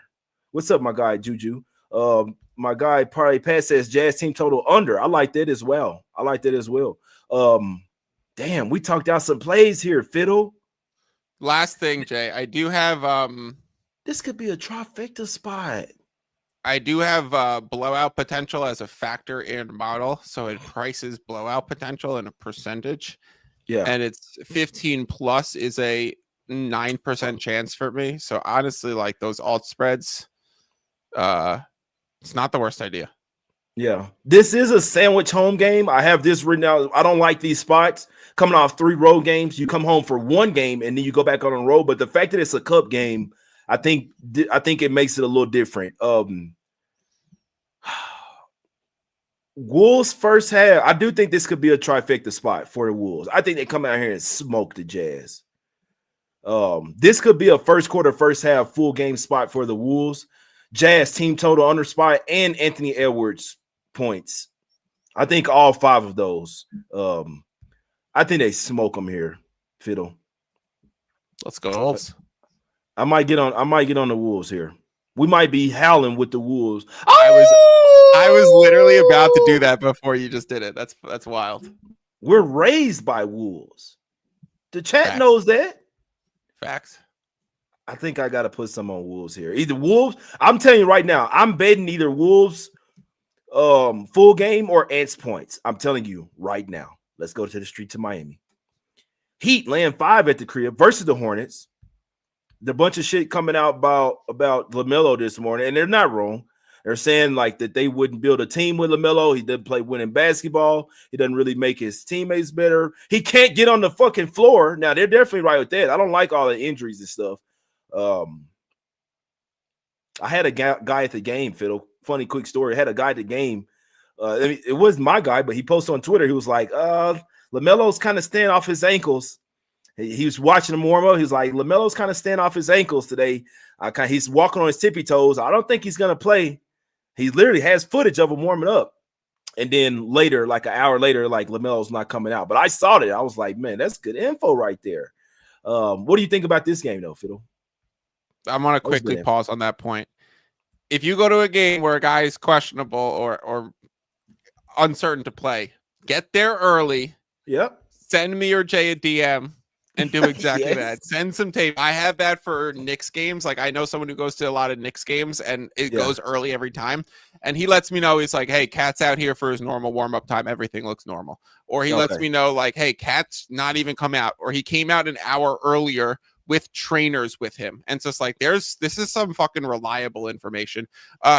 What's up, my guy, Juju? My guy, Parlay Pat says Jazz team total under. I like that as well. Damn, we talked out some plays here, Fiddle. Last thing, Jay, I do have this could be a trifecta spot. I do have blowout potential as a factor in model, so it prices blowout potential in a percentage. Yeah, and it's 15 plus is a 9% chance for me. So honestly, like those alt spreads, it's not the worst idea. Yeah, this is a sandwich home game. I have this written out. I don't like these spots coming off 3 road games. You come home for 1 game and then you go back on the road. But the fact that it's a cup game, I think it makes it a little different. Wolves first half. I do think this could be a trifecta spot for the Wolves. I think they come out here and smoke the Jazz. This could be a first quarter, first half full game spot for the Wolves. Jazz team total under spot and Anthony Edwards points. I think all 5 of those. I think they smoke them here, Fiddle. Let's go Wolves. I might get on the Wolves here. We might be howling with the Wolves. I was literally about to do that before you just did it. That's wild. We're raised by Wolves. The chat Facts. knows that. Facts. I think I got to put some on Wolves here. Either Wolves. I'm telling you right now, I'm betting either Wolves full game or Ants points. I'm telling you right now. Let's go to the street to Miami. Heat laying 5 at the crib versus the Hornets. The bunch of shit coming out about LaMelo this morning, and they're not wrong. They're saying like that they wouldn't build a team with LaMelo. He doesn't play winning basketball. He doesn't really make his teammates better. He can't get on the fucking floor. Now, they're definitely right with that. I don't like all the injuries and stuff. I had a guy at the game, Fiddle. Funny quick story. I had a guy at the game. It wasn't my guy, but he posted on Twitter. He was like, LaMelo's kind of staying off his ankles. He was watching him warm up. He was like, LaMelo's kind of staying off his ankles today. He's walking on his tippy toes. I don't think he's going to play. He literally has footage of him warming up. And then later, like an hour later, like LaMelo's not coming out. But I saw it. I was like, man, that's good info right there. What do you think about this game, though, Fiddle? I'm going to quickly pause on that point. If you go to a game where a guy is questionable or uncertain to play, get there early. Yep. Send me or Jay a DM. and do exactly Yes. that. Send some tape. I have that for Knicks games. Like I know someone who goes to a lot of Knicks games and it Yeah. goes early every time. And he lets me know, he's like, hey, Cat's out here for his normal warm-up time. Everything looks normal. Or he lets Okay. me know like, hey, Cat's not even come out. Or he came out an hour earlier with trainers with him. And so it's like, this is some fucking reliable information.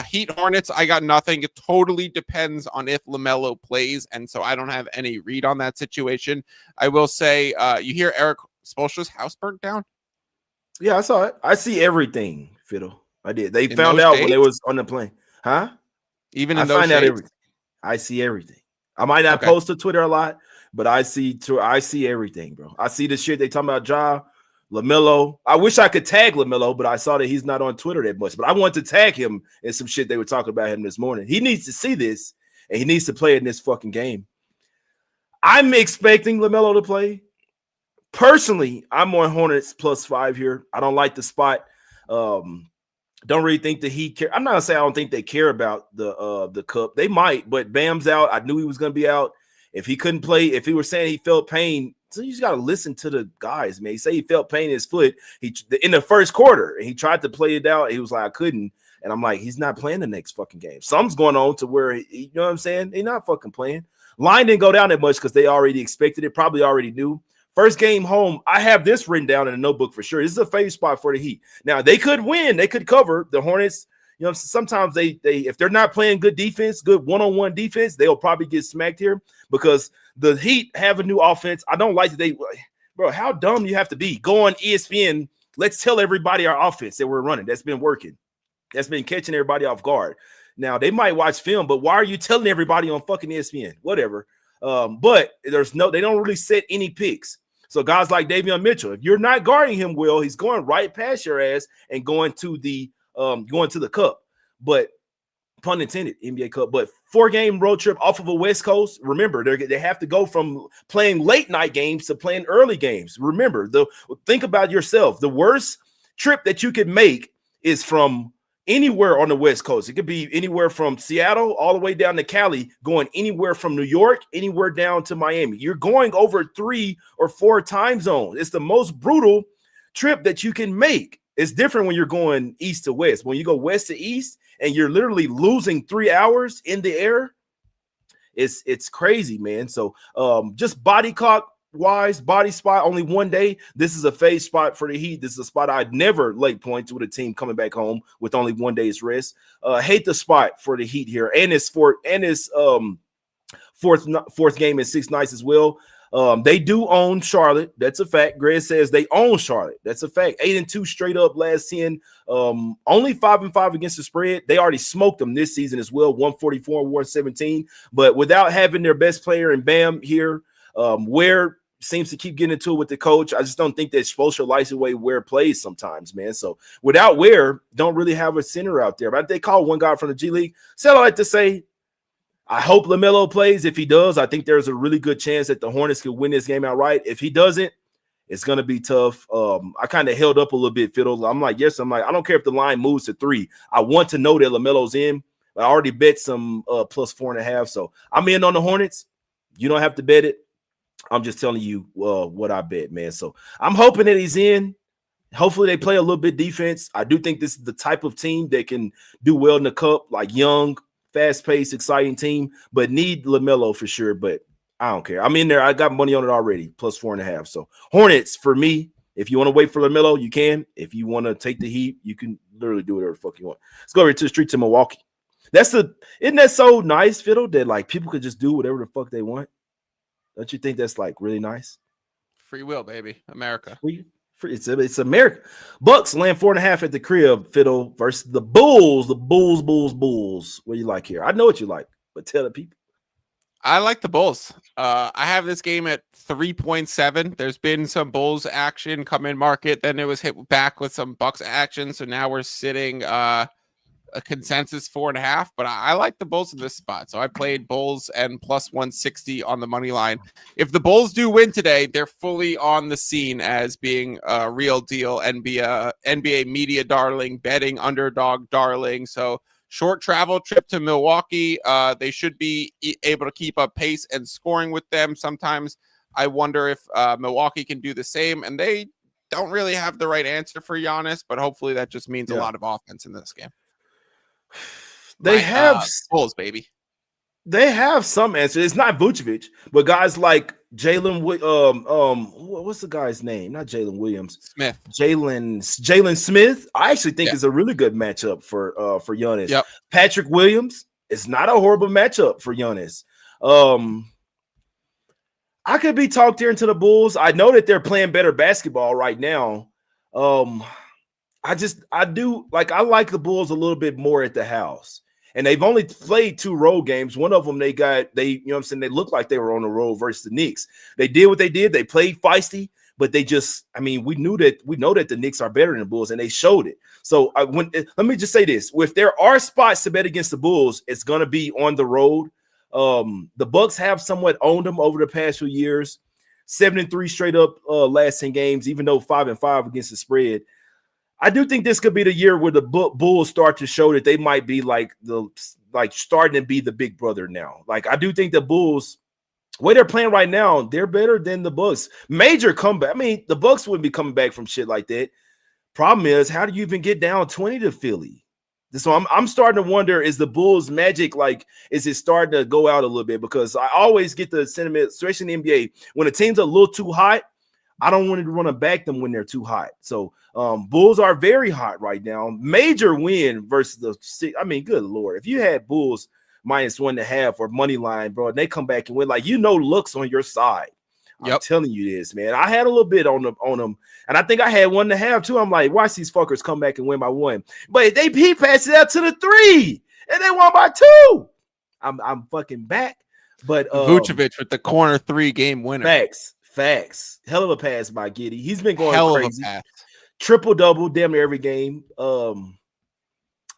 Heat Hornets, I got nothing. It totally depends on if LaMelo plays. And so I don't have any read on that situation. I will say, you hear Eric Spoelstra's house burnt down? Yeah, I saw it. I see everything, Fiddle. I did. They In found those out when they shades? was on the plane. Huh? Even I in those find out shades? everything. I see everything. I might not Okay. post to Twitter a lot, but I see everything, bro. I see the shit they talking about Ja, LaMelo. I wish I could tag LaMelo, but I saw that he's not on Twitter that much. But I want to tag him in some shit they were talking about him this morning. He needs to see this, and he needs to play in this fucking game. I'm expecting LaMelo to play. Personally, I'm on Hornets +5 here. I don't like the spot. Don't really think that he care. I'm not gonna say I don't think they care about the cup. They might, but Bam's out. I knew he was gonna be out. If he couldn't play, if he were saying he felt pain, so you just gotta listen to the guys, man. He say he felt pain in his foot. He in the first quarter, and he tried to play it out. He was like, I couldn't. And I'm like, he's not playing the next fucking game. Something's going on to where you know what I'm saying? He's not fucking playing. Line didn't go down that much because they already expected it, probably already knew. First game home, I have this written down in a notebook for sure. This is a fave spot for the Heat. Now they could win, they could cover the Hornets. You know, sometimes they if they're not playing good defense, good one-on-one defense, they'll probably get smacked here because the Heat have a new offense. I don't like that bro. How dumb you have to be? Go on ESPN. Let's tell everybody our offense that we're running. That's been working. That's been catching everybody off guard. Now they might watch film, but why are you telling everybody on fucking ESPN? Whatever. But they don't really set any picks. So guys like Davion Mitchell, if you're not guarding him well, he's going right past your ass and going to the cup. But pun intended, NBA Cup. But 4-game road trip off of a West Coast. Remember, they have to go from playing late night games to playing early games. Remember, think about yourself. The worst trip that you could make is from anywhere on the West Coast. It could be anywhere from Seattle all the way down to Cali, going anywhere from New York, anywhere down to Miami. You're going over 3 or 4 time zones. It's the most brutal trip that you can make. It's different when you're going east to west. When you go west to east and you're literally losing 3 hours in the air, it's crazy, man. So just body clock wise, body spot, only one day. This is a phase spot for the Heat. This is a spot I'd never lay points with a team coming back home with only 1 day's rest. Hate the spot for the Heat here, and it's fourth game in 6 nights as well. They do own Charlotte. That's a fact. Greg says they own Charlotte. That's a fact. 8-2 straight up last 10. Only 5-5 against the spread. They already smoked them this season as well. 144-117. But without having their best player in Bam here, Ware seems to keep getting into it with the coach. I just don't think that Spoelstra likes the way Ware plays sometimes, man. So without Ware, don't really have a center out there. But they call one guy from the G League. So I like to say, I hope LaMelo plays. If he does, I think there's a really good chance that the Hornets could win this game outright. If he doesn't, it's going to be tough. I kind of held up a little bit, Fiddle. I'm like, I don't care if the line moves to 3. I want to know that LaMelo's in. I already bet some plus 4.5. So I'm in on the Hornets. You don't have to bet it. I'm just telling you what I bet, man. So I'm hoping that he's in. Hopefully they play a little bit defense. I do think this is the type of team that can do well in the cup, like young, fast-paced, exciting team, but need LaMelo for sure. But I don't care. I'm in there. I got money on it already, plus 4.5. So Hornets for me. If you want to wait for LaMelo, you can. If you want to take the Heat, you can literally do whatever the fuck you want. Let's go over to the street to Milwaukee. Isn't that so nice, Fiddle, that like people could just do whatever the fuck they want? Don't you think that's like really nice? Free will, baby. America. Free. It's America. Bucks land 4.5 at the crib, Fiddle, versus the Bulls. The Bulls. What do you like here? I know what you like, but tell the people. I like the Bulls. I have this game at 3.7. There's been some Bulls action come in market. Then it was hit back with some Bucks action. So now we're sitting a consensus 4.5, but I like the Bulls in this spot. So I played Bulls and plus 160 on the money line. If the Bulls do win today, they're fully on the scene as being a real deal NBA media darling, betting underdog darling. So short travel trip to Milwaukee. They should be able to keep up pace and scoring with them. Sometimes I wonder if Milwaukee can do the same, and they don't really have the right answer for Giannis, but hopefully that just means a lot of offense in this game. They have Bulls, baby. They have some answers. It's not Vucevic, but guys like Jalen. What's the guy's name? Not Jalen Williams. Smith. Jalen Smith. I actually think is a really good matchup for Giannis. Yep. Patrick Williams is not a horrible matchup for Giannis. I could be talked here into the Bulls. I know that they're playing better basketball right now. I like the Bulls a little bit more at the house. And they've only played 2 road games. One of them they you know what I'm saying? They looked like they were on the road versus the Knicks. They did what they did. They played feisty, but we know that the Knicks are better than the Bulls, and they showed it. So let me just say this. If there are spots to bet against the Bulls, it's going to be on the road. The Bucks have somewhat owned them over the past few years. 7-3 straight up last 10 games, even though 5-5 against the spread. I do think this could be the year where the Bulls start to show that they might be starting to be the big brother now. Like, I do think the Bulls, the way they're playing right now, they're better than the Bucks. Major comeback. I mean, the Bucks wouldn't be coming back from shit like that. Problem is, how do you even get down 20 to Philly? So I'm starting to wonder, is the Bulls magic, is it starting to go out a little bit? Because I always get the sentiment, especially in the NBA, when a team's a little too hot, I don't want to run them back them when they're too hot. So Bulls are very hot right now. Major win versus good Lord. If you had Bulls -1.5 or money line, bro, and they come back and win, looks on your side. Yep. I'm telling you this, man. I had a little bit on them, and I think I had 1.5 too. I'm like, watch these fuckers come back and win by 1. But he passed it out to the 3, and they won by 2. I'm fucking back. But Vucevic with the corner 3-game winner. Facts. Hell of a pass by Giddey. He's been going crazy. Triple-double damn near every game. I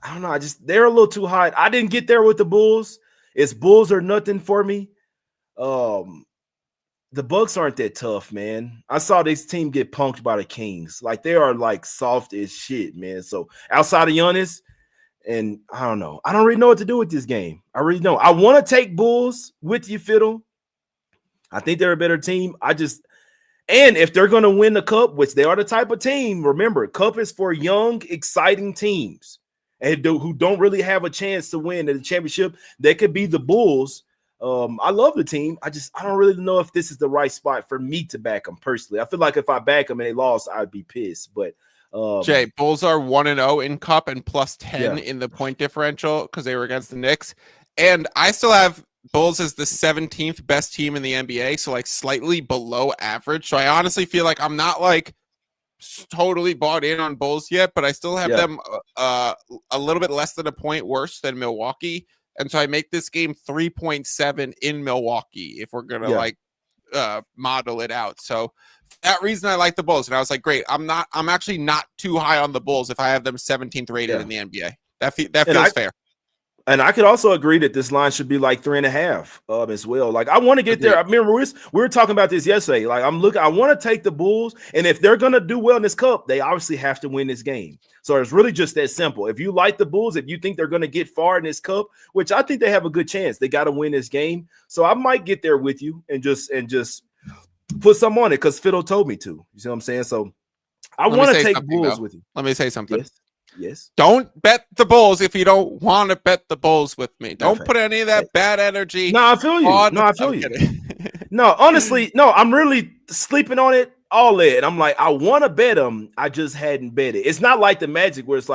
don't know. They're a little too hot. I didn't get there with the Bulls. It's Bulls or nothing for me. The Bucks aren't that tough, man. I saw this team get punked by the Kings. They are soft as shit, man. So outside of Giannis, and I don't know. I don't really know what to do with this game. I really don't. I want to take Bulls with you, Fiddle. I think they're a better team. And if they're going to win the Cup, which they are the type of team, remember, Cup is for young, exciting teams and who don't really have a chance to win the championship. They could be the Bulls. I love the team. I don't really know if this is the right spot for me to back them personally. I feel like if I back them and they lost, I'd be pissed. But Jay, Bulls are 1-0 in Cup and +10 in the point differential because they were against the Knicks. And I still have Bulls is the 17th best team in the NBA, so slightly below average. So I honestly feel like I'm not totally bought in on Bulls yet, but I still have them a little bit less than a point worse than Milwaukee. And so I make this game 3.7 in Milwaukee if we're gonna model it out. So for that reason I like the Bulls. And I was like, great. I'm actually not too high on the Bulls if I have them 17th rated in the NBA. That feels fair. And I could also agree that this line should be 3.5 as well. I want to get there. I remember we were talking about this yesterday. I want to take the Bulls, and if they're going to do well in this Cup, they obviously have to win this game. So it's really just that simple. If you like the Bulls, if you think they're going to get far in this Cup, which I think they have a good chance, they got to win this game. So I might get there with you and just put some on it because Fiddle told me to. You see what I'm saying? So I want to take Bulls with you. Let me say something. Yes. Don't bet the Bulls if you don't want to bet the Bulls with me. Don't put any of that bad energy. No, I feel you. No, honestly, I'm really sleeping on it all that. I'm I want to bet them. I just hadn't bet it. It's not like the Magic where it's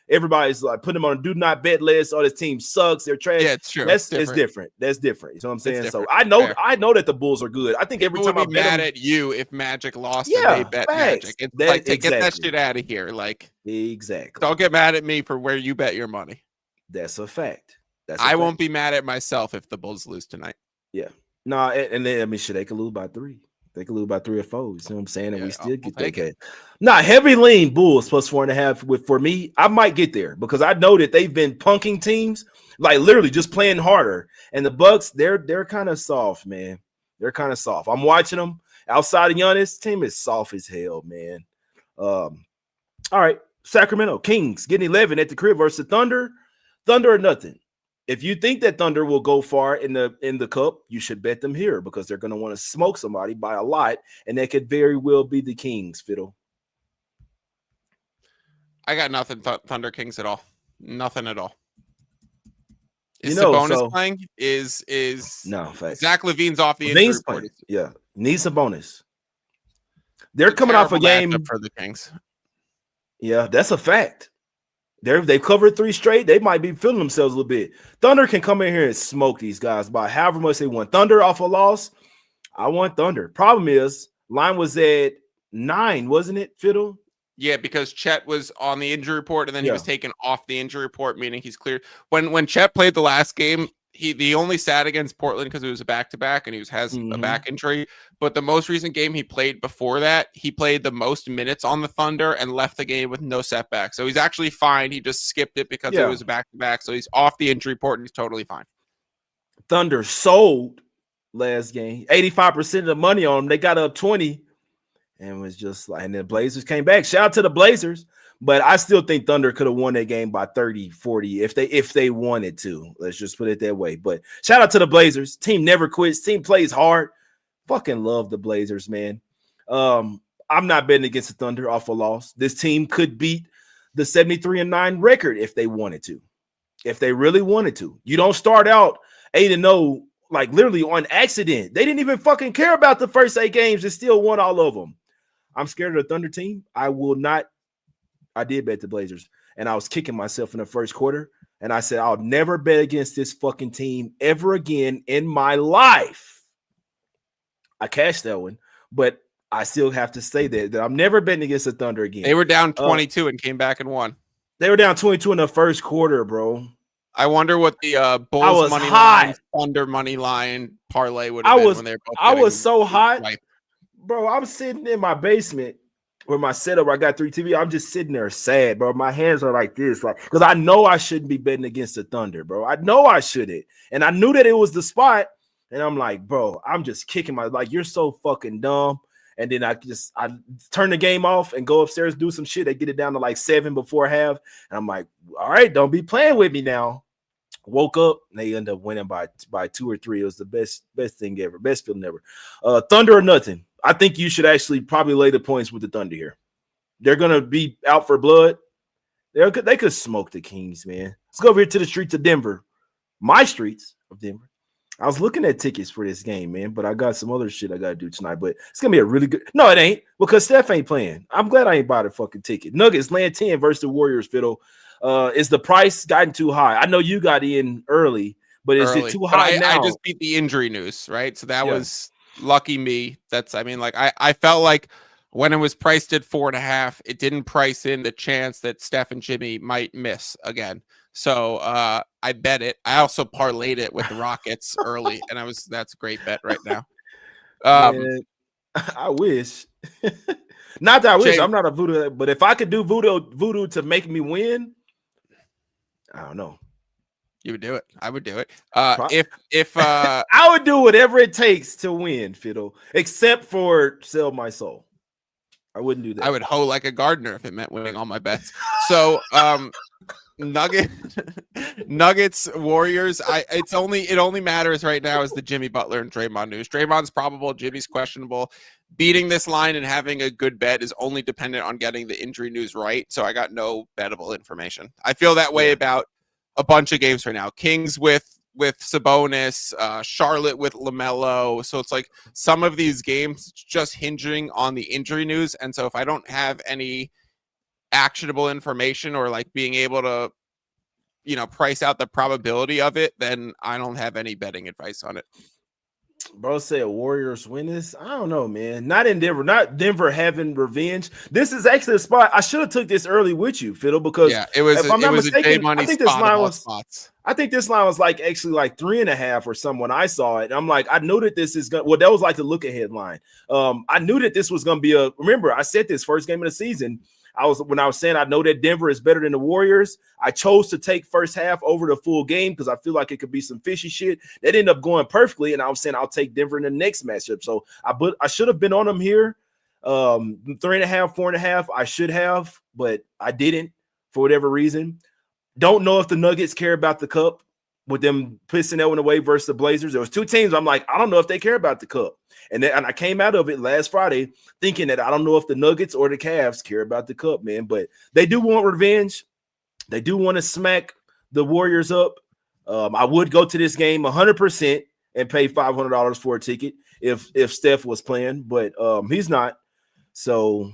everybody's putting them on a do not bet list. Oh, this team sucks. They're trash. Yeah, it's true. It's different. That's different. You know what I'm saying? So I know that the Bulls are good. I think every time I bet mad at you if Magic lost and they bet Magic. It's get that shit out of here. Exactly. Don't get mad at me for where you bet your money. That's a fact. I won't be mad at myself if the Bulls lose tonight. Yeah. No, and then they could lose by 3. They could lose by 3 or 4. You see what I'm saying? And we still get that game. Nah, heavy lean Bulls +4.5 for me. I might get there because I know that they've been punking teams, literally just playing harder. And the Bucks, they're kind of soft, man. They're kind of soft. I'm watching them outside of Giannis. Team is soft as hell, man. All right, Sacramento Kings getting 11 at the crib versus the Thunder. Thunder or nothing. If you think that Thunder will go far in the cup, you should bet them here because they're going to want to smoke somebody by a lot, and that could very well be the Kings. Fiddle. I got nothing. Thunder Kings at all. Nothing at all. Is Sabonis playing? Is no facts. Zach LaVine's off the injury report? Yeah, needs Sabonis. They're coming off a game for the Kings. Yeah, that's a fact. They've covered 3 straight. They might be feeling themselves a little bit. Thunder can come in here and smoke these guys by however much they want. Thunder off a loss. I want Thunder. Problem is, line was at 9, wasn't it, Fiddle? Yeah, because Chet was on the injury report, and then he was taken off the injury report, meaning he's cleared. When Chet played the last game, he only sat against Portland because it was a back-to-back, and he has a back injury. But the most recent game he played before that, he played the most minutes on the Thunder and left the game with no setback. So he's actually fine. He just skipped it because it was a back-to-back. So he's off the injury report, and he's totally fine. Thunder sold last game. 85% of the money on them. They got up 20. And was just like, and the Blazers came back. Shout out to the Blazers. But I still think Thunder could have won that game by 30, 40 if they wanted to. Let's just put it that way. But shout out to the Blazers. Team never quits. Team plays hard. Fucking love the Blazers, man. I'm not betting against the Thunder off a loss. This team could beat the 73-9 record if they wanted to. If they really wanted to. You don't start out 8-0 like literally on accident. They didn't even fucking care about the first 8 games and still won all of them. I'm scared of the Thunder team. I will not. I did bet the Blazers, and I was kicking myself in the first quarter, and I said, I'll never bet against this fucking team ever again in my life. I cashed that one, but I still have to say that I'm never betting against the Thunder again. They were down 22 and came back and won. They were down 22 in the first quarter, bro. I wonder what the Bulls money line, Thunder money line parlay would have been when they were both. I was so hot. Bro, I'm sitting in my basement with my setup where I got 3 TV. I'm just sitting there sad, bro. My hands are like this, like because I know I shouldn't be betting against the Thunder, bro. I know I shouldn't. And I knew that it was the spot. And I'm like, bro, I'm just kicking my like, you're so fucking dumb. And then I turn the game off and go upstairs, do some shit. They get it down to like 7 before half. And I'm like, all right, don't be playing with me now. Woke up and they end up winning by 2 or 3. It was the best thing ever, best feeling ever. Thunder or nothing. I think you should actually probably lay the points with the Thunder here. They're gonna be out for blood. They could smoke the Kings, man. Let's go over here to the streets of Denver, my streets of Denver. I was looking at tickets for this game, man, but I got some other shit I gotta do tonight. But it's gonna be a really good. No, it ain't because Steph ain't playing. I'm glad I ain't bought a fucking ticket. Nuggets land 10 versus the Warriors. Fiddle. Is the price gotten too high? I know you got in early, but is it too high now? I just beat the injury news, right? So that was lucky me. I felt like when it was priced at 4.5, it didn't price in the chance that Steph and Jimmy might miss again. So I bet it. I also parlayed it with the Rockets early, and that's a great bet right now. I wish. Not that I wish. I'm not a voodoo, but if I could do voodoo to make me win, I don't know. You would do it. I would do it. If I would do whatever it takes to win, Fiddle, except for sell my soul. I wouldn't do that. I would hoe like a gardener if it meant winning all my bets. So Nuggets, Warriors. It only matters right now is the Jimmy Butler and Draymond news. Draymond's probable, Jimmy's questionable. Beating this line and having a good bet is only dependent on getting the injury news right. So I got no bettable information. I feel that way about a bunch of games right now. Kings with Sabonis, Charlotte with LaMelo. So it's like some of these games just hinging on the injury news. And so if I don't have any actionable information or like being able to, price out the probability of it, then I don't have any betting advice on it. Bro said Warriors win this. I don't know, man. Not in Denver. Not Denver having revenge. This is actually a spot. I should have took this early with you, Fiddle, because it was if I'm not mistaken, I think this line was. I think this line was like actually like 3.5 or something when I saw it. And I'm like, I knew that this is going. Well, that was like the look ahead line. I knew that this was going to be a. Remember, I said this first game of the season. When I was saying I know that Denver is better than the Warriors, I chose to take first half over the full game because I feel like it could be some fishy shit. That ended up going perfectly, and I was saying I'll take Denver in the next matchup. So I should have been on them here. 3.5, 4.5. I should have, but I didn't for whatever reason. Don't know if the Nuggets care about the cup. with them pissing that one away versus the Blazers. There was two teams. I'm like, I don't know if they care about the cup. And I came out of it last Friday thinking that I don't know if the Nuggets or the Cavs care about the cup, man. But they do want revenge. They do want to smack the Warriors up. I would go to this game 100% and pay $500 for a ticket if Steph was playing, but he's not. So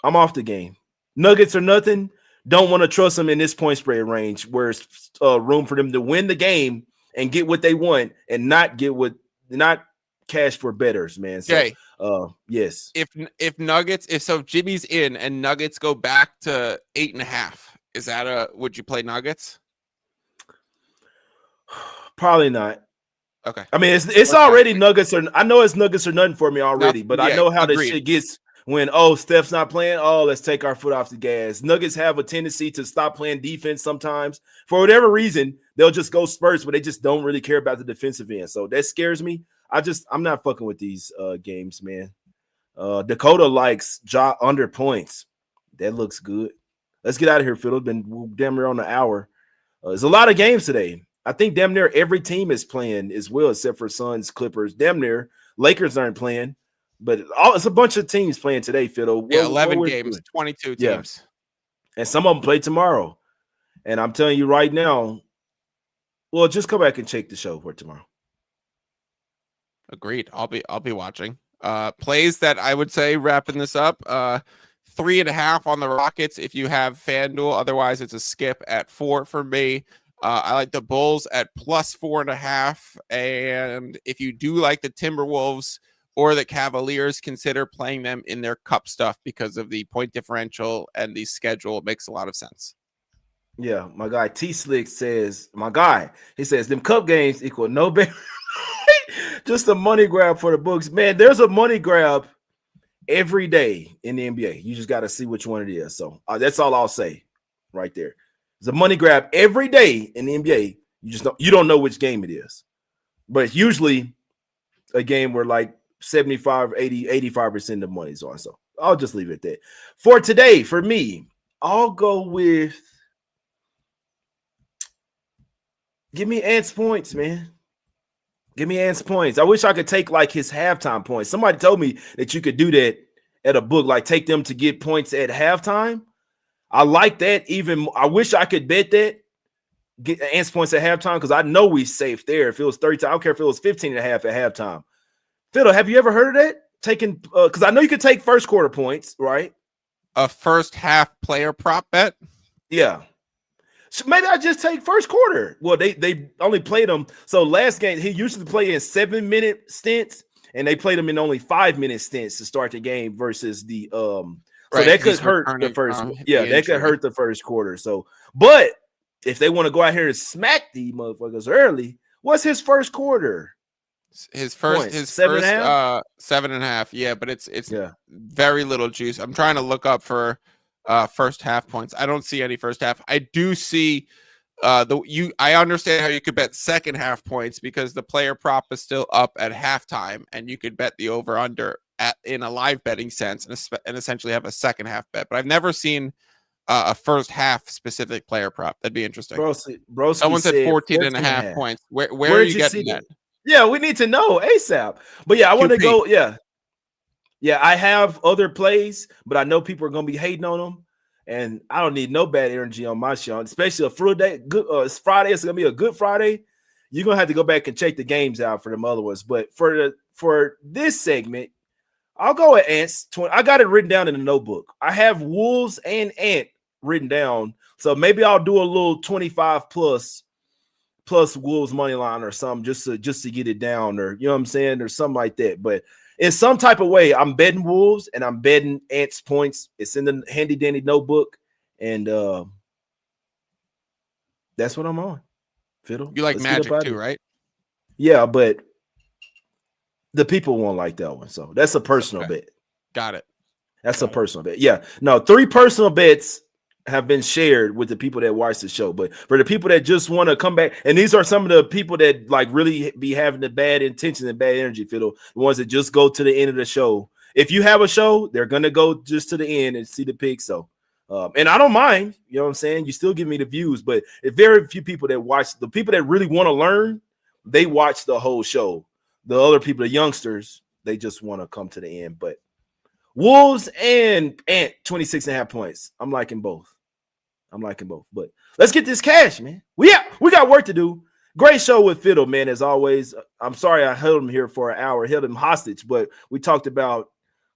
I'm off the game. Nuggets or nothing. Don't want to trust them in this point spread range where it's room for them to win the game and get what they want and not cash for bettors, man. So, okay. Yes. If Jimmy's in and Nuggets go back to 8.5, would you play Nuggets? Probably not. Okay. I mean, it's already Nuggets or I know it's Nuggets or nothing for me already, but I know how this shit gets when Steph's not playing. Let's take our foot off the gas. Nuggets have a tendency to stop playing defense sometimes for whatever reason. They'll just go Spurs, but they just don't really care about the defensive end. So that scares me. I'm not fucking with these games, man. Dakota likes Ja under points. That looks good. Let's get out of here, Fiddle. Been damn near on the hour. There's a lot of games today. I think damn near every team is playing as well, except for Suns, Clippers. Damn near Lakers aren't playing, but it's a bunch of teams playing today, Fiddle. 11 games, 22 teams. Yeah. And some of them play tomorrow. And I'm telling you right now, well, just come back and check the show for tomorrow. Agreed. I'll be watching. Plays that I would say wrapping this up. 3.5 on the Rockets if you have FanDuel. Otherwise, it's a skip at 4 for me. I like the Bulls at plus 4.5. And if you do like the Timberwolves or the Cavaliers, consider playing them in their cup stuff because of the point differential and the schedule. It makes a lot of sense. Yeah, my guy T-Slick says, he says, them cup games equal no better. Just a money grab for the books. Man, there's a money grab every day in the NBA. You just got to see which one it is. So that's all I'll say right there. There's a money grab every day in the NBA. You don't know which game it is. But it's usually a game where like 75, 80, 85% of the money's on. So I'll just leave it at that. For today, for me, I'll go with give me Ant's points, man. Give me Ant's points. I wish I could take like his halftime points. Somebody told me that you could do that at a book, like take them to get points at halftime. I like that. I wish I could bet that. Get Ant's points at halftime because I know we safe there. If it was 30, I don't care if it was 15.5 at halftime. Fiddle, have you ever heard of that? Taking because I know you could take first quarter points, right? A first half player prop bet? Yeah. So maybe I just take first quarter. Well, they only played them. So last game, he usually played in 7-minute stints, and they played him in only 5-minute stints to start the game versus the So that could hurt the first. That could hurt the first quarter. So, but if they want to go out here and smack the motherfuckers early, what's his first quarter? His first 7.5. Yeah, but it's very little juice. I'm trying to look up for first half points. I don't see any first half. I do see I understand how you could bet second half points because the player prop is still up at halftime, and you could bet the over under in a live betting sense and essentially have a second half bet. But I've never seen a first half specific player prop. That'd be interesting. Broski someone said 14.5 points. Where are you getting that? Yeah, we need to know ASAP. But yeah, I want to go. Yeah, I have other plays, but I know people are gonna be hating on them, and I don't need no bad energy on my show, especially a Friday. It's Friday. It's gonna be a good Friday. You're gonna have to go back and check the games out for them other ones. But for this segment, I'll go with Ants. I got it written down in the notebook. I have Wolves and Ant written down, so maybe I'll do a little 25 plus Wolves money line or something just to get it down, or you know what I'm saying, or something like that. But in some type of way, I'm betting Wolves and I'm betting Ants points. It's in the handy dandy notebook, and that's what I'm on. Fiddle. You like Magic too, right? Yeah, but the people won't like that one, so that's a personal bet. Got it. That's a personal bet. Yeah, no, 3 personal bets have been shared with the people that watch the show, but for the people that just want to come back, and these are some of the people that like really be having the bad intentions and bad energy, Fiddle, the ones that just go to the end of the show. If you have a show, they're gonna go just to the end and see the pick. So And I don't mind, you know what I'm saying? You still give me the views, but it's very few people that watch. The people that really want to learn, they watch the whole show. The other people, the youngsters, they just want to come to the end. But Wolves and Ant, 26.5 points. I'm liking both. But let's get this cash, man. We got work to do. Great show with Fiddle, man, as always. I'm sorry I held him here for an hour, held him hostage, but we talked about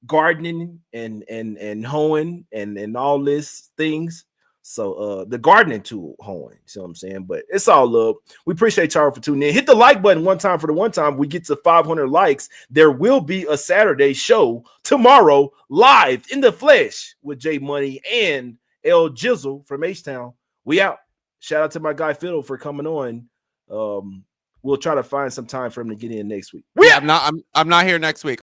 gardening and hoeing and all this things. So the gardening tool hoeing, you know what I'm saying? But it's all love. We appreciate y'all for tuning in. Hit the like button one time for the one time we get to 500 likes. There will be a Saturday show tomorrow live in the flesh with J Money and L Jizzle from H-Town. We out. Shout out to my guy Fiddle for coming on. We'll try to find some time for him to get in next week. I'm not here next week.